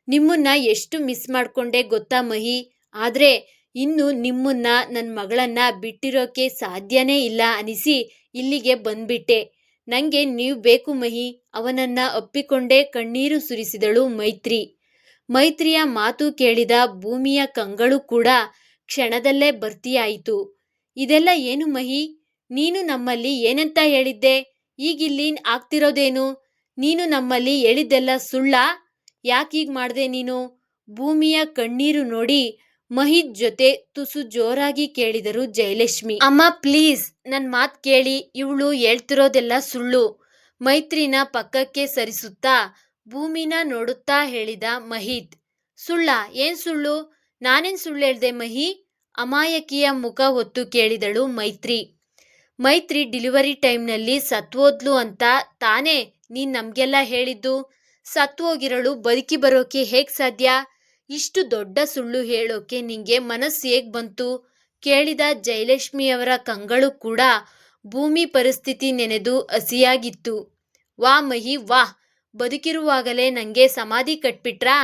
ನಿಮ್ಮನ್ನ ಎಷ್ಟು ಮಿಸ್ ಮಾಡ್ಕೊಂಡೆ ಗೊತ್ತಾ ಮಹಿ? ಆದ್ರೆ ಇನ್ನು ನಿಮ್ಮನ್ನ ನನ್ನ ಮಗಳನ್ನ ಬಿಟ್ಟಿರೋಕೆ ಸಾಧ್ಯನೇ ಇಲ್ಲ ಅನಿಸಿ ಇಲ್ಲಿಗೆ ಬಂದ್ಬಿಟ್ಟೆ. ನಂಗೆ ನೀವು ಬೇಕು ಮಹಿ. ಅವನನ್ನ ಅಪ್ಪಿಕೊಂಡೇ ಕಣ್ಣೀರು ಸುರಿಸಿದಳು ಮೈತ್ರಿ. ಮೈತ್ರಿಯ ಮಾತು ಕೇಳಿದ ಭೂಮಿಯ ಕಂಗಳು ಕೂಡ ಕ್ಷಣದಲ್ಲೇ ಭರ್ತಿಯಾಯಿತು. ಇದೆಲ್ಲ ಏನು ಮಹಿ? ನೀನು ನಮ್ಮಲ್ಲಿ ಏನಂತ ಹೇಳಿದ್ದೆ? ಈಗಿಲ್ಲಿ ಆಗ್ತಿರೋದೇನು? ನೀನು ನಮ್ಮಲ್ಲಿ ಹೇಳಿದ್ದೆಲ್ಲ ಸುಳ್ಳಾ? ಯಾಕೀಗ್ ಮಾಡ್ದೆ ನೀನು? ಭೂಮಿಯ ಕಣ್ಣೀರು ನೋಡಿ ಮಹಿತ್ ಜೊತೆ ತುಸು ಜೋರಾಗಿ ಕೇಳಿದರು ಜಯಲಕ್ಷ್ಮಿ. ಅಮ್ಮ ಪ್ಲೀಸ್ ನನ್ ಮಾತ್ ಕೇಳಿ, ಇವಳು ಹೇಳ್ತಿರೋದೆಲ್ಲ ಸುಳ್ಳು. ಮೈತ್ರಿನ ಪಕ್ಕಕ್ಕೆ ಸರಿಸುತ್ತಾ ಭೂಮಿನ ನೋಡುತ್ತಾ ಹೇಳಿದ ಮಹಿತ್. ಸುಳ್ಳ? ಏನ್ ಸುಳ್ಳು? ನಾನೇನ್ ಸುಳ್ಳು ಹೇಳ್ದೆ ಮಹಿ? ಅಮಾಯಕಿಯ ಮುಖ ಹೊತ್ತು ಕೇಳಿದಳು ಮೈತ್ರಿ. ಮೈತ್ರಿ ಡೆಲಿವರಿ ಟೈಮ್ನಲ್ಲಿ ಸತ್ವೋದ್ಲು ಅಂತ ತಾನೇ ನೀನ್ ನಮ್ಗೆಲ್ಲ ಹೇಳಿದ್ದು. ಸತ್ವೋಗಿರಳು ಬದುಕಿ ಬರೋಕೆ ಹೇಗ್ ಸಾಧ್ಯ? ಇಷ್ಟು ದೊಡ್ಡ ಸುಳ್ಳು ಹೇಳೋಕೆ ನಿಂಗೆ ಮನಸ್ಸು ಹೇಗ್ ಬಂತು? ಕೇಳಿದ ಜಯಲಕ್ಷ್ಮಿಯವರ ಕಂಗಳು ಕೂಡ ಭೂಮಿ ಪರಿಸ್ಥಿತಿ ನೆನೆದು ಹಸಿಯಾಗಿತ್ತು. ವಾ ಮಹಿ ವಾ, ಬದುಕಿರುವಾಗಲೇ ನಂಗೆ ಸಮಾಧಿ ಕಟ್ಬಿಟ್ರಾ?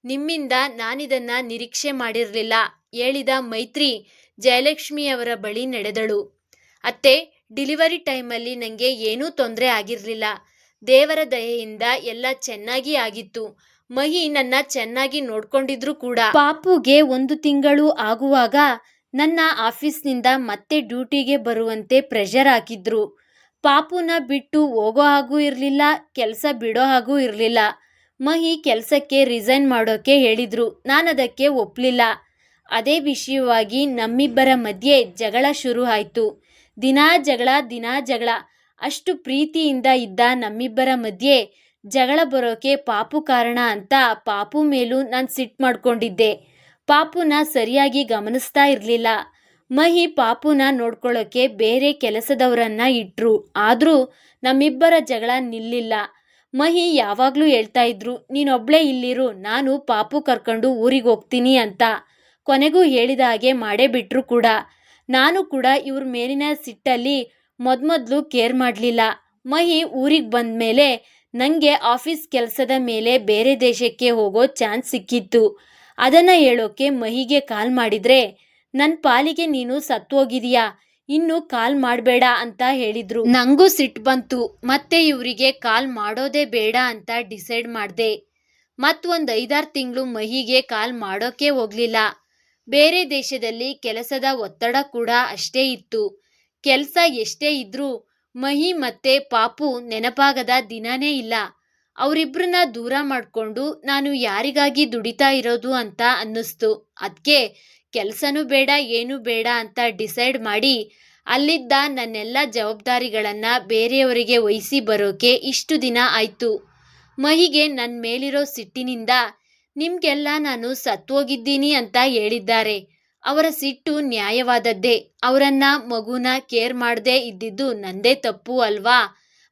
ನಿಮ್ಮಿಂದ ನಾನಿದನ್ನ ನಿರೀಕ್ಷೆ ಮಾಡಿರ್ಲಿಲ್ಲ, ಹೇಳಿದ ಮೈತ್ರಿ ಜಯಲಕ್ಷ್ಮಿಯವರ ಬಳಿ ನಡೆದಳು. ಅತ್ತೆ, ಡೆಲಿವರಿ ಟೈಮಲ್ಲಿ ನಂಗೆ ಏನೂ ತೊಂದರೆ ಆಗಿರ್ಲಿಲ್ಲ. ದೇವರ ದಯೆಯಿಂದ ಎಲ್ಲ ಚೆನ್ನಾಗಿ ಆಗಿತ್ತು. ಮಹಿ ನನ್ನ ಚೆನ್ನಾಗಿ ನೋಡ್ಕೊಂಡಿದ್ರು ಕೂಡ. ಪಾಪುಗೆ 1 ತಿಂಗಳು ಆಗುವಾಗ ನನ್ನ ಆಫೀಸ್ನಿಂದ ಮತ್ತೆ ಡ್ಯೂಟಿಗೆ ಬರುವಂತೆ ಪ್ರೆಷರ್ ಹಾಕಿದ್ರು. ಪಾಪುನ ಬಿಟ್ಟು ಹೋಗೋ ಹಾಗೂ ಇರಲಿಲ್ಲ, ಕೆಲಸ ಬಿಡೋ ಹಾಗೂ ಇರಲಿಲ್ಲ. ಮಹಿ ಕೆಲಸಕ್ಕೆ ರಿಸೈನ್ ಮಾಡೋಕೆ ಹೇಳಿದ್ರು. ನಾನದಕ್ಕೆ ಒಪ್ಪಲಿಲ್ಲ. ಅದೇ ವಿಷಯವಾಗಿ ನಮ್ಮಿಬ್ಬರ ಮಧ್ಯೆ ಜಗಳ ಶುರು ಆಯಿತು. ದಿನಾ ಜಗಳ. ಅಷ್ಟು ಪ್ರೀತಿಯಿಂದ ಇದ್ದ ನಮ್ಮಿಬ್ಬರ ಮಧ್ಯೆ ಜಗಳ ಬರೋಕೆ ಪಾಪು ಕಾರಣ ಅಂತ ಪಾಪು ಮೇಲೂ ನಾನು ಸಿಟ್ಟು ಮಾಡ್ಕೊಂಡಿದ್ದೆ. ಪಾಪುನ ಸರಿಯಾಗಿ ಗಮನಿಸ್ತಾ ಇರಲಿಲ್ಲ. ಮಹಿ ಪಾಪುನ ನೋಡ್ಕೊಳ್ಳೋಕೆ ಬೇರೆ ಕೆಲಸದವರನ್ನ ಇಟ್ರು. ಆದರೂ ನಮ್ಮಿಬ್ಬರ ಜಗಳ ನಿಲ್ಲಿಲ್ಲ. ಮಹಿ ಯಾವಾಗಲೂ ಹೇಳ್ತಾ ಇದ್ರು, ನೀನೊಬ್ಳೇ ಇಲ್ಲಿರು, ನಾನು ಪಾಪು ಕರ್ಕೊಂಡು ಊರಿಗೆ ಹೋಗ್ತೀನಿ ಅಂತ. ಕೊನೆಗೂ ಹೇಳಿದ ಹಾಗೆ ಮಾಡೇ ಬಿಟ್ರು ಕೂಡ. ನಾನು ಕೂಡ ಇವ್ರ ಮೇಲಿನ ಸಿಟ್ಟಲ್ಲಿ ಮೊದಲು ಕೇರ್ ಮಾಡಲಿಲ್ಲ. ಮಹಿ ಊರಿಗೆ ಬಂದಮೇಲೆ ನನಗೆ ಆಫೀಸ್ ಕೆಲಸದ ಮೇಲೆ ಬೇರೆ ದೇಶಕ್ಕೆ ಹೋಗೋ ಚಾನ್ಸ್ ಸಿಕ್ಕಿತ್ತು. ಅದನ್ನು ಹೇಳೋಕೆ ಮಹಿಗೆ ಕಾಲ್ ಮಾಡಿದರೆ, ನನ್ನ ಪಾಲಿಗೆ ನೀನು ಸತ್ತೋಗಿದೀಯಾ, ಇನ್ನು ಕಾಲ್ ಮಾಡಬೇಡ ಅಂತ ಹೇಳಿದ್ರು. ನನಗೂ ಸಿಟ್ಟು ಬಂತು. ಮತ್ತೆ ಇವರಿಗೆ ಕಾಲ್ ಮಾಡೋದೇ ಬೇಡ ಅಂತ ಡಿಸೈಡ್ ಮಾಡಿದೆ. ಮತ್ತೊಂದು 5-6 ತಿಂಗಳು ಮಹಿಗೆ ಕಾಲ್ ಮಾಡೋಕೆ ಹೋಗಲಿಲ್ಲ. ಬೇರೆ ದೇಶದಲ್ಲಿ ಕೆಲಸದ ಒತ್ತಡ ಕೂಡ ಅಷ್ಟೇ ಇತ್ತು. ಕೆಲಸ ಎಷ್ಟೇ ಇದ್ರೂ ಮಹಿ ಮತ್ತೆ ಪಾಪು ನೆನಪಾಗದ ದಿನನೇ ಇಲ್ಲ. ಅವರಿಬ್ಬರನ್ನ ದೂರ ಮಾಡಿಕೊಂಡು ನಾನು ಯಾರಿಗಾಗಿ ದುಡಿತಾ ಇರೋದು ಅಂತ ಅನ್ನಿಸ್ತು. ಅದಕ್ಕೆ ಕೆಲಸನೂ ಬೇಡ ಏನೂ ಬೇಡ ಅಂತ ಡಿಸೈಡ್ ಮಾಡಿ ಅಲ್ಲಿದ್ದ ನನ್ನೆಲ್ಲ ಜವಾಬ್ದಾರಿಗಳನ್ನು ಬೇರೆಯವರಿಗೆ ವಹಿಸಿ ಬರೋಕೆ ಇಷ್ಟು ದಿನ ಆಯಿತು. ಮಹಿಗೆ ನನ್ನ ಮೇಲಿರೋ ಸಿಟ್ಟಿನಿಂದ ನಿಮಗೆಲ್ಲ ನಾನು ಸತ್ತೋಗಿದ್ದೀನಿ ಅಂತ ಹೇಳಿದ್ದಾರೆ. ಅವರ ಸಿಟ್ಟು ನ್ಯಾಯವಾದದ್ದೇ. ಅವರನ್ನ ಮಗುನ ಕೇರ್ ಮಾಡದೇ ಇದ್ದಿದ್ದು ನಂದೇ ತಪ್ಪು ಅಲ್ವಾ?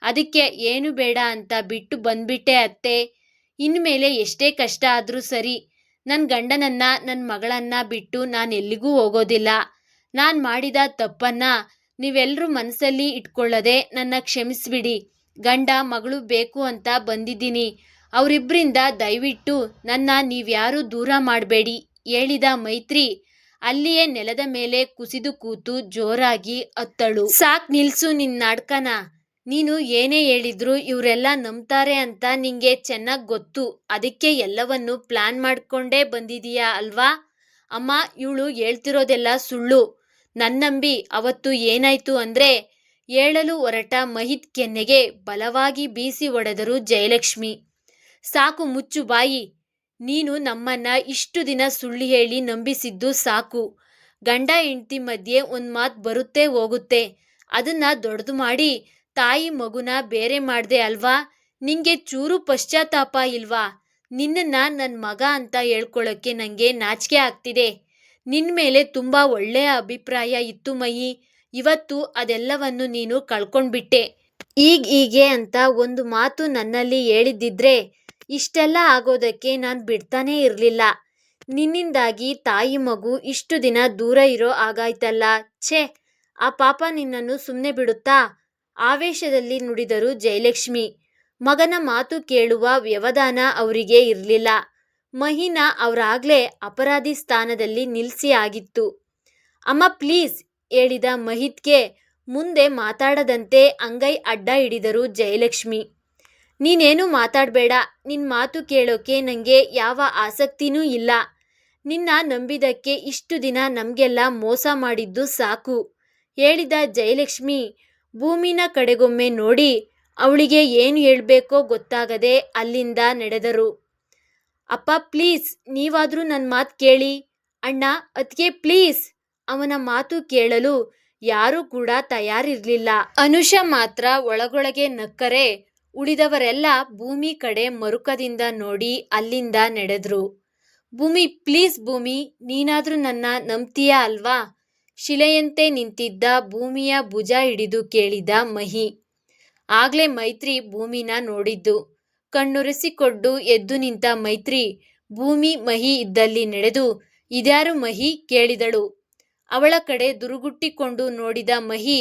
ಅದಕ್ಕೆ ಏನು ಬೇಡ ಅಂತ ಬಿಟ್ಟು ಬಂದ್ಬಿಟ್ಟೆ ಅತ್ತೆ. ಇನ್ಮೇಲೆ ಎಷ್ಟೇ ಕಷ್ಟ ಆದರೂ ಸರಿ, ನನ್ನ ಗಂಡನನ್ನ ನನ್ನ ಮಗಳನ್ನ ಬಿಟ್ಟು ನಾನು ಎಲ್ಲಿಗೂ ಹೋಗೋದಿಲ್ಲ. ನಾನು ಮಾಡಿದ ತಪ್ಪನ್ನ ನೀವೆಲ್ಲರೂ ಮನಸ್ಸಲ್ಲಿ ಇಟ್ಕೊಳ್ಳದೆ ನನ್ನ ಕ್ಷಮಿಸ್ಬಿಡಿ. ಗಂಡ ಮಗಳು ಬೇಕು ಅಂತ ಬಂದಿದ್ದೀನಿ. ಅವರಿಬ್ಬರಿಂದ ದಯವಿಟ್ಟು ನನ್ನ ನೀವ್ಯಾರೂ ದೂರ ಮಾಡಬೇಡಿ, ಹೇಳಿದ ಮೈತ್ರಿ ಅಲ್ಲಿಯೇ ನೆಲದ ಮೇಲೆ ಕುಸಿದು ಕೂತು ಜೋರಾಗಿ ಅತ್ತಳು. ಸಾಕ್ ನಿಲ್ಸು ನಿನ್ನ ನಾಟಕನ. ನೀನು ಏನೇ ಹೇಳಿದ್ರು ಇವರೆಲ್ಲ ನಂಬ್ತಾರೆ ಅಂತ ನಿಂಗೆ ಚೆನ್ನಾಗಿ ಗೊತ್ತು. ಅದಕ್ಕೆ ಎಲ್ಲವನ್ನು ಪ್ಲಾನ್ ಮಾಡ್ಕೊಂಡೇ ಬಂದಿದೀಯಾ ಅಲ್ವಾ? ಅಮ್ಮ, ಇವಳು ಹೇಳ್ತಿರೋದೆಲ್ಲ ಸುಳ್ಳು. ನನ್ನಂಬಿ. ಅವತ್ತು ಏನಾಯ್ತು ಅಂದ್ರೆ, ಹೇಳಲು ಹೊರಟ ಮಹಿತ್ ಕೆನ್ನೆಗೆ ಬಲವಾಗಿ ಬೀಸಿ ಹೊಡೆದರು ಜಯಲಕ್ಷ್ಮಿ. ಸಾಕು, ಮುಚ್ಚು ಬಾಯಿ. ನೀನು ನಮ್ಮನ್ನ ಇಷ್ಟು ದಿನ ಸುಳ್ಳು ಹೇಳಿ ನಂಬಿಸಿದ್ದು ಸಾಕು. ಗಂಡ ಹೆಂಡತಿ ಮಧ್ಯೆ ಒಂದು ಮಾತು ಬರುತ್ತೆ ಹೋಗುತ್ತೆ. ಅದನ್ನ ದೊಡ್ಡದು ಮಾಡಿ ತಾಯಿ ಮಗುನ ಬೇರೆ ಮಾಡ್ದೆ ಅಲ್ವಾ? ನಿಂಗೆ ಚೂರು ಪಶ್ಚಾತ್ತಾಪ ಇಲ್ವಾ? ನಿನ್ನನ್ನ ನನ್ನ ಮಗ ಅಂತ ಹೇಳ್ಕೊಳ್ಳೋಕ್ಕೆ ನನಗೆ ನಾಚಿಕೆ ಆಗ್ತಿದೆ. ನಿನ್ನ ಮೇಲೆ ತುಂಬ ಒಳ್ಳೆಯ ಅಭಿಪ್ರಾಯ ಇತ್ತು ಮಹಿ. ಇವತ್ತು ಅದೆಲ್ಲವನ್ನು ನೀನು ಕಳ್ಕೊಂಡ್ಬಿಟ್ಟೆ. ಹೀಗೆ ಅಂತ ಒಂದು ಮಾತು ನನ್ನಲ್ಲಿ ಹೇಳಿದ್ದಿದ್ರೆ ಇಷ್ಟೆಲ್ಲ ಆಗೋದಕ್ಕೆ ನಾನು ಬಿಡ್ತಾನೇ ಇರಲಿಲ್ಲ. ನಿನ್ನಿಂದಾಗಿ ತಾಯಿ ಮಗು ಇಷ್ಟು ದಿನ ದೂರ ಇರೋ ಆಗಾಯ್ತಲ್ಲ. ಛೇ, ಆ ಪಾಪ ನಿನ್ನನ್ನು ಸುಮ್ಮನೆ ಬಿಡುತ್ತಾ? ಆವೇಶದಲ್ಲಿ ನುಡಿದರು ಜಯಲಕ್ಷ್ಮಿ. ಮಗನ ಮಾತು ಕೇಳುವ ವ್ಯವಧಾನ ಅವರಿಗೆ ಇರಲಿಲ್ಲ. ಮಹಿನ ಅವರಾಗಲೇ ಅಪರಾಧಿ ಸ್ಥಾನದಲ್ಲಿ ನಿಲ್ಲಿಸಿ ಆಗಿತ್ತು. ಅಮ್ಮ ಪ್ಲೀಸ್, ಹೇಳಿದ ಮಹಿತ್ಗೆ ಮುಂದೆ ಮಾತಾಡದಂತೆ ಅಂಗೈ ಅಡ್ಡ ಹಿಡಿದರು ಜಯಲಕ್ಷ್ಮಿ. ನೀನೇನು ಮಾತಾಡಬೇಡ. ನಿನ್ನ ಮಾತು ಕೇಳೋಕೆ ನನಗೆ ಯಾವ ಆಸಕ್ತಿನೂ ಇಲ್ಲ. ನಿನ್ನ ನಂಬಿದ್ದಕ್ಕೆ ಇಷ್ಟು ದಿನ ನಮಗೆಲ್ಲ ಮೋಸ ಮಾಡಿದ್ದು ಸಾಕು ಹೇಳಿದ ಜಯಲಕ್ಷ್ಮಿ ಭೂಮಿನ ಕಡೆಗೊಮ್ಮೆ ನೋಡಿ ಅವಳಿಗೆ ಏನು ಹೇಳಬೇಕೋ ಗೊತ್ತಾಗದೆ ಅಲ್ಲಿಂದ ನಡೆದರು. ಅಪ್ಪ ಪ್ಲೀಸ್, ನೀವಾದರೂ ನನ್ನ ಮಾತು ಕೇಳಿ. ಅಣ್ಣ, ಅದ್ಕೆ ಪ್ಲೀಸ್. ಅವನ ಮಾತು ಕೇಳಲು ಯಾರೂ ಕೂಡ ತಯಾರಿರಲಿಲ್ಲ. ಅನುಷ ಮಾತ್ರ ಒಳಗೊಳಗೆ ನಕ್ಕರೆ ಉಳಿದವರೆಲ್ಲ ಭೂಮಿ ಕಡೆ ಮರುಕದಿಂದ ನೋಡಿ ಅಲ್ಲಿಂದ ನಡೆದ್ರು. ಭೂಮಿ ಪ್ಲೀಸ್ ಭೂಮಿ, ನೀನಾದ್ರೂ ನನ್ನ ನಂಬ್ತೀಯಾ ಅಲ್ವಾ? ಶಿಲೆಯಂತೆ ನಿಂತಿದ್ದ ಭೂಮಿಯ ಭುಜ ಹಿಡಿದು ಕೇಳಿದ ಮಹಿ. ಆಗ್ಲೇ ಮೈತ್ರಿ ಭೂಮಿನ ನೋಡಿದ್ದು. ಕಣ್ಣೊರೆಸಿಕೊಂಡು ಎದ್ದು ನಿಂತ ಮೈತ್ರಿ ಭೂಮಿ ಮಹಿ ಇದ್ದಲ್ಲಿ ನಡೆದು ಇದ್ಯಾರು ಮಹಿ ಕೇಳಿದಳು. ಅವಳ ಕಡೆ ದುರುಗುಟ್ಟಿಕೊಂಡು ನೋಡಿದ ಮಹಿ,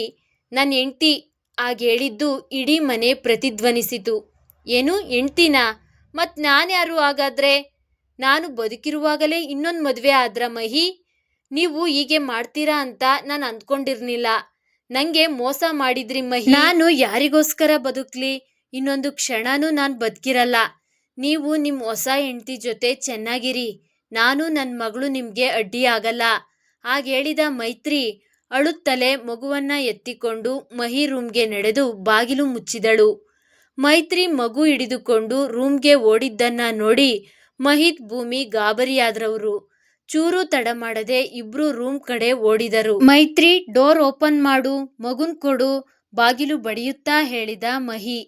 ನನ್ನ ಹೆಂಡ್ತಿ ಆಗೇಳಿದ್ದು ಇಡೀ ಮನೆ ಪ್ರತಿಧ್ವನಿಸಿತು. ಏನು ಹೆಂಡ್ತಿನಾ? ಮತ್ ನಾನ್ಯಾರು ಹಾಗಾದ್ರೆ? ನಾನು ಬದುಕಿರುವಾಗಲೇ ಇನ್ನೊಂದು ಮದುವೆ ಆದ್ರ ಮಹಿ? ನೀವು ಹೀಗೆ ಮಾಡ್ತೀರಾ ಅಂತ ನಾನು ಅಂದ್ಕೊಂಡಿರ್ಲಿಲ್ಲ. ನಂಗೆ ಮೋಸ ಮಾಡಿದ್ರಿ ಮಹಿ. ನಾನು ಯಾರಿಗೋಸ್ಕರ ಬದುಕ್ಲಿ? ಇನ್ನೊಂದು ಕ್ಷಣನೂ ನಾನು ಬದುಕಿರಲ್ಲ. ನೀವು ನಿಮ್ಮ ಹೊಸ ಹೆಂಡತಿ ಜೊತೆ ಚೆನ್ನಾಗಿರಿ. ನಾನು ನನ್ನ ಮಗಳು ನಿಮ್ಗೆ ಅಡ್ಡಿ ಆಗಲ್ಲ. ಹಾಗೇಳಿದ ಮೈತ್ರಿ ಅಳುತ್ತಲೇ ಮಗುವನ್ನ ಎತ್ತಿಕೊಂಡು ಮಹಿ ರೂಮ್ಗೆ ನಡೆದು ಬಾಗಿಲು ಮುಚ್ಚಿದಳು. ಮೈತ್ರಿ ಮಗು ಹಿಡಿದುಕೊಂಡು ರೂಮ್ಗೆ ಓಡಿದ್ದನ್ನ ನೋಡಿ ಮಹಿತ್ ಭೂಮಿ ಗಾಬರಿಯಾದ್ರವರು. ಚೂರು ತಡ ಮಾಡದೆ ಇಬ್ರು ರೂಮ್ ಕಡೆ ಓಡಿದರು. ಮೈತ್ರಿ ಡೋರ್ ಓಪನ್ ಮಾಡು, ಮಗುನ್ ಕೊಡು, ಬಾಗಿಲು ಬಡಿಯುತ್ತಾ ಹೇಳಿದ ಮಹಿ.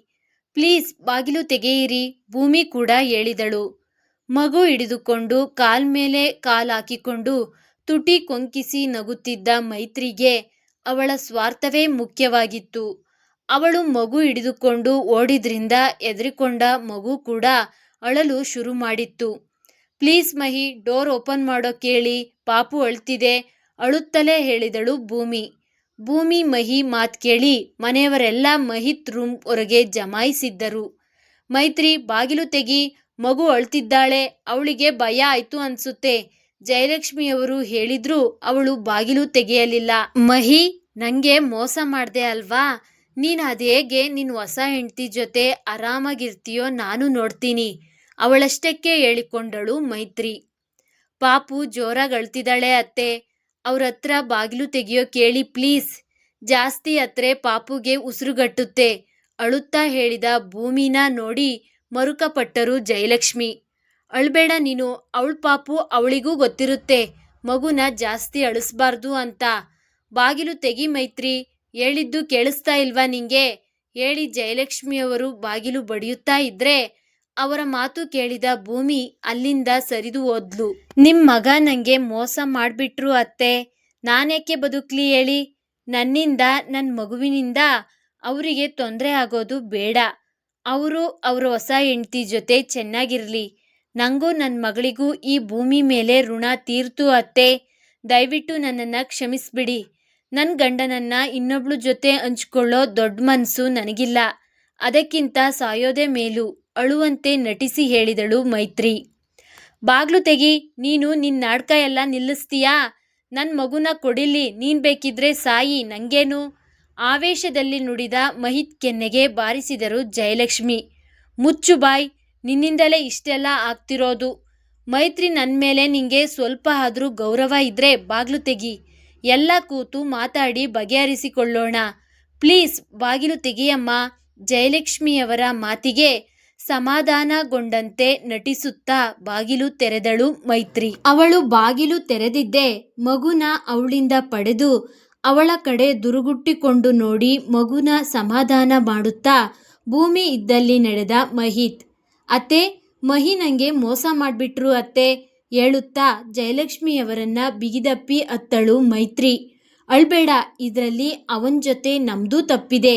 ಪ್ಲೀಸ್ ಬಾಗಿಲು ತೆಗೆಯಿರಿ, ಭೂಮಿ ಕೂಡ ಹೇಳಿದಳು. ಮಗು ಹಿಡಿದುಕೊಂಡು ಕಾಲ್ ಮೇಲೆ ಕಾಲ್ ಹಾಕಿಕೊಂಡು ತುಟಿ ಕೊಂಕಿಸಿ ನಗುತ್ತಿದ್ದ ಮೈತ್ರಿಗೆ ಅವಳ ಸ್ವಾರ್ಥವೇ ಮುಖ್ಯವಾಗಿತ್ತು. ಅವಳು ಮಗು ಹಿಡಿದುಕೊಂಡು ಓಡಿದ್ರಿಂದ ಎದರಿಕೊಂಡ ಮಗು ಕೂಡ ಅಳಲು ಶುರು ಮಾಡಿತ್ತು. ಪ್ಲೀಸ್ ಮಹಿ, ಡೋರ್ ಓಪನ್ ಮಾಡೋ ಕೇಳಿ, ಪಾಪು ಅಳ್ತಿದೆ, ಅಳುತ್ತಲೇ ಹೇಳಿದಳು ಭೂಮಿ. ಭೂಮಿ ಮಹಿ ಮಾತ್ ಕೇಳಿ ಮನೆಯವರೆಲ್ಲ ಮಹಿತ್ ರೂಮ್ ಹೊರಗೆ ಜಮಾಯಿಸಿದ್ದರು. ಮೈತ್ರಿ ಬಾಗಿಲು ತೆಗಿ, ಮಗು ಅಳ್ತಿದ್ದಾಳೆ, ಅವಳಿಗೆ ಭಯ ಆಯ್ತು ಅನ್ಸುತ್ತೆ, ಜಯಲಕ್ಷ್ಮಿಯವರು ಹೇಳಿದ್ರು. ಅವಳು ಬಾಗಿಲು ತೆಗೆಯಲಿಲ್ಲ. ಮಹಿ, ನಂಗೆ ಮೋಸ ಮಾಡ್ದೆ ಅಲ್ವಾ? ನೀನ್ ಅದೇಗೆ ನಿನ್ ಹೊಸ ಹೆಂಡತಿ ಜೊತೆ ಆರಾಮಾಗಿರ್ತೀಯೋ ನಾನು ನೋಡ್ತೀನಿ, ಅವಳಷ್ಟಕ್ಕೆ ಹೇಳಿಕೊಂಡಳು ಮೈತ್ರಿ. ಪಾಪು ಜೋರಾಗಿ ಅಳ್ತಿದ್ದಾಳೆ ಅತ್ತೆ, ಅವ್ರ ಹತ್ರ ಬಾಗಿಲು ತೆಗಿಯೋ ಕೇಳಿ ಪ್ಲೀಸ್. ಜಾಸ್ತಿ ಹತ್ರೆ ಪಾಪುಗೆ ಉಸಿರುಗಟ್ಟುತ್ತೆ, ಅಳುತ್ತಾ ಹೇಳಿದ ಭೂಮಿನ ನೋಡಿ ಮರುಕಪಟ್ಟರು ಜಯಲಕ್ಷ್ಮಿ. ಅಳ್ಬೇಡ ನೀನು, ಅವಳ ಪಾಪು ಅವಳಿಗೂ ಗೊತ್ತಿರುತ್ತೆ ಮಗುನ ಜಾಸ್ತಿ ಅಳಿಸ್ಬಾರ್ದು ಅಂತ. ಬಾಗಿಲು ತೆಗಿ ಮೈತ್ರಿ, ಹೇಳಿದ್ದು ಕೇಳಿಸ್ತಾ ಇಲ್ವಾ ನಿಂಗೆ? ಹೇಳಿ ಜಯಲಕ್ಷ್ಮಿಯವರು ಬಾಗಿಲು ಬಡಿಯುತ್ತಾ ಇದ್ರೆ ಅವರ ಮಾತು ಕೇಳಿದ ಭೂಮಿ ಅಲ್ಲಿಂದ ಸರಿದು ಹೋದ್ಲು. ನಿಮ್ ಮಗ ನಂಗೆ ಮೋಸ ಮಾಡ್ಬಿಟ್ರು ಅತ್ತೆ, ನಾನೇಕೆ ಬದುಕ್ಲಿ ಹೇಳಿ? ನನ್ನಿಂದ ನನ್ನ ಮಗುವಿನಿಂದ ಅವರಿಗೆ ತೊಂದರೆ ಆಗೋದು ಬೇಡ. ಅವರು ಅವ್ರ ಹೊಸ ಹೆಂಡತಿ ಜೊತೆ ಚೆನ್ನಾಗಿರ್ಲಿ. ನಂಗೂ ನನ್ನ ಮಗಳಿಗೂ ಈ ಭೂಮಿ ಮೇಲೆ ಋಣ ತೀರ್ತು ಅತ್ತೆ, ದಯವಿಟ್ಟು ನನ್ನನ್ನು ಕ್ಷಮಿಸ್ಬಿಡಿ. ನನ್ನ ಗಂಡನನ್ನ ಇನ್ನೊಬ್ಳು ಜೊತೆ ಹಂಚ್ಕೊಳ್ಳೋ ದೊಡ್ಡ ಮನಸ್ಸು ನನಗಿಲ್ಲ, ಅದಕ್ಕಿಂತ ಸಾಯೋದೇ ಮೇಲು, ಅಳುವಂತೆ ನಟಿಸಿ ಹೇಳಿದಳು ಮೈತ್ರಿ. ಬಾಗ್ಲು ತೆಗಿ, ನೀನು ನಿನ್ನ ನಾಟಕ ಎಲ್ಲ ನಿಲ್ಲಿಸ್ತೀಯಾ? ನನ್ನ ಮಗುನ ಕೊಡಿಲಿ, ನೀನ್ ಬೇಕಿದ್ರೆ ಸಾಯಿ, ನಂಗೇನು? ಆವೇಶದಲ್ಲಿ ನುಡಿದ ಮಹಿತ್ ಕೆನ್ನೆಗೆ ಬಾರಿಸಿದರು ಜಯಲಕ್ಷ್ಮಿ. ಮುಚ್ಚು ಬಾಯ್, ನಿನ್ನಿಂದಲೇ ಇಷ್ಟೆಲ್ಲ ಆಗ್ತಿರೋದು. ಮೈತ್ರಿ, ನನ್ನ ಮೇಲೆ ನಿಂಗೆ ಸ್ವಲ್ಪ ಆದರೂ ಗೌರವ ಇದ್ರೆ ಬಾಗ್ಲು ತೆಗಿ, ಎಲ್ಲ ಕೂತು ಮಾತಾಡಿ ಬಗೆಹರಿಸಿಕೊಳ್ಳೋಣ. ಪ್ಲೀಸ್ ಬಾಗಿಲು ತೆಗಿಯಮ್ಮ. ಜಯಲಕ್ಷ್ಮಿಯವರ ಮಾತಿಗೆ ಸಮಾಧಾನಗೊಂಡಂತೆ ನಟಿಸುತ್ತಾ ಬಾಗಿಲು ತೆರೆದಳು ಮೈತ್ರಿ. ಅವಳು ಬಾಗಿಲು ತೆರೆದಿದ್ದೆ ಮಗುನ ಅವಳಿಂದ ಪಡೆದು ಅವಳ ಕಡೆ ದುರುಗುಟ್ಟಿಕೊಂಡು ನೋಡಿ ಮಗುನ ಸಮಾಧಾನ ಮಾಡುತ್ತಾ ಭೂಮಿ ಇದ್ದಲ್ಲಿ ನಡೆದ ಮಹಿತ್. ಅತ್ತೆ, ಮಹಿ ನಂಗೆ ಮೋಸ ಮಾಡಿಬಿಟ್ರು ಅತ್ತೆ ಹೇಳುತ್ತಾ ಜಯಲಕ್ಷ್ಮಿಯವರನ್ನ ಬಿಗಿದಪ್ಪಿ ಅತ್ತಳು ಮೈತ್ರಿ. ಅಳ್ಬೇಡ, ಇದರಲ್ಲಿ ಅವನ ಜೊತೆ ನಮ್ದೂ ತಪ್ಪಿದೆ.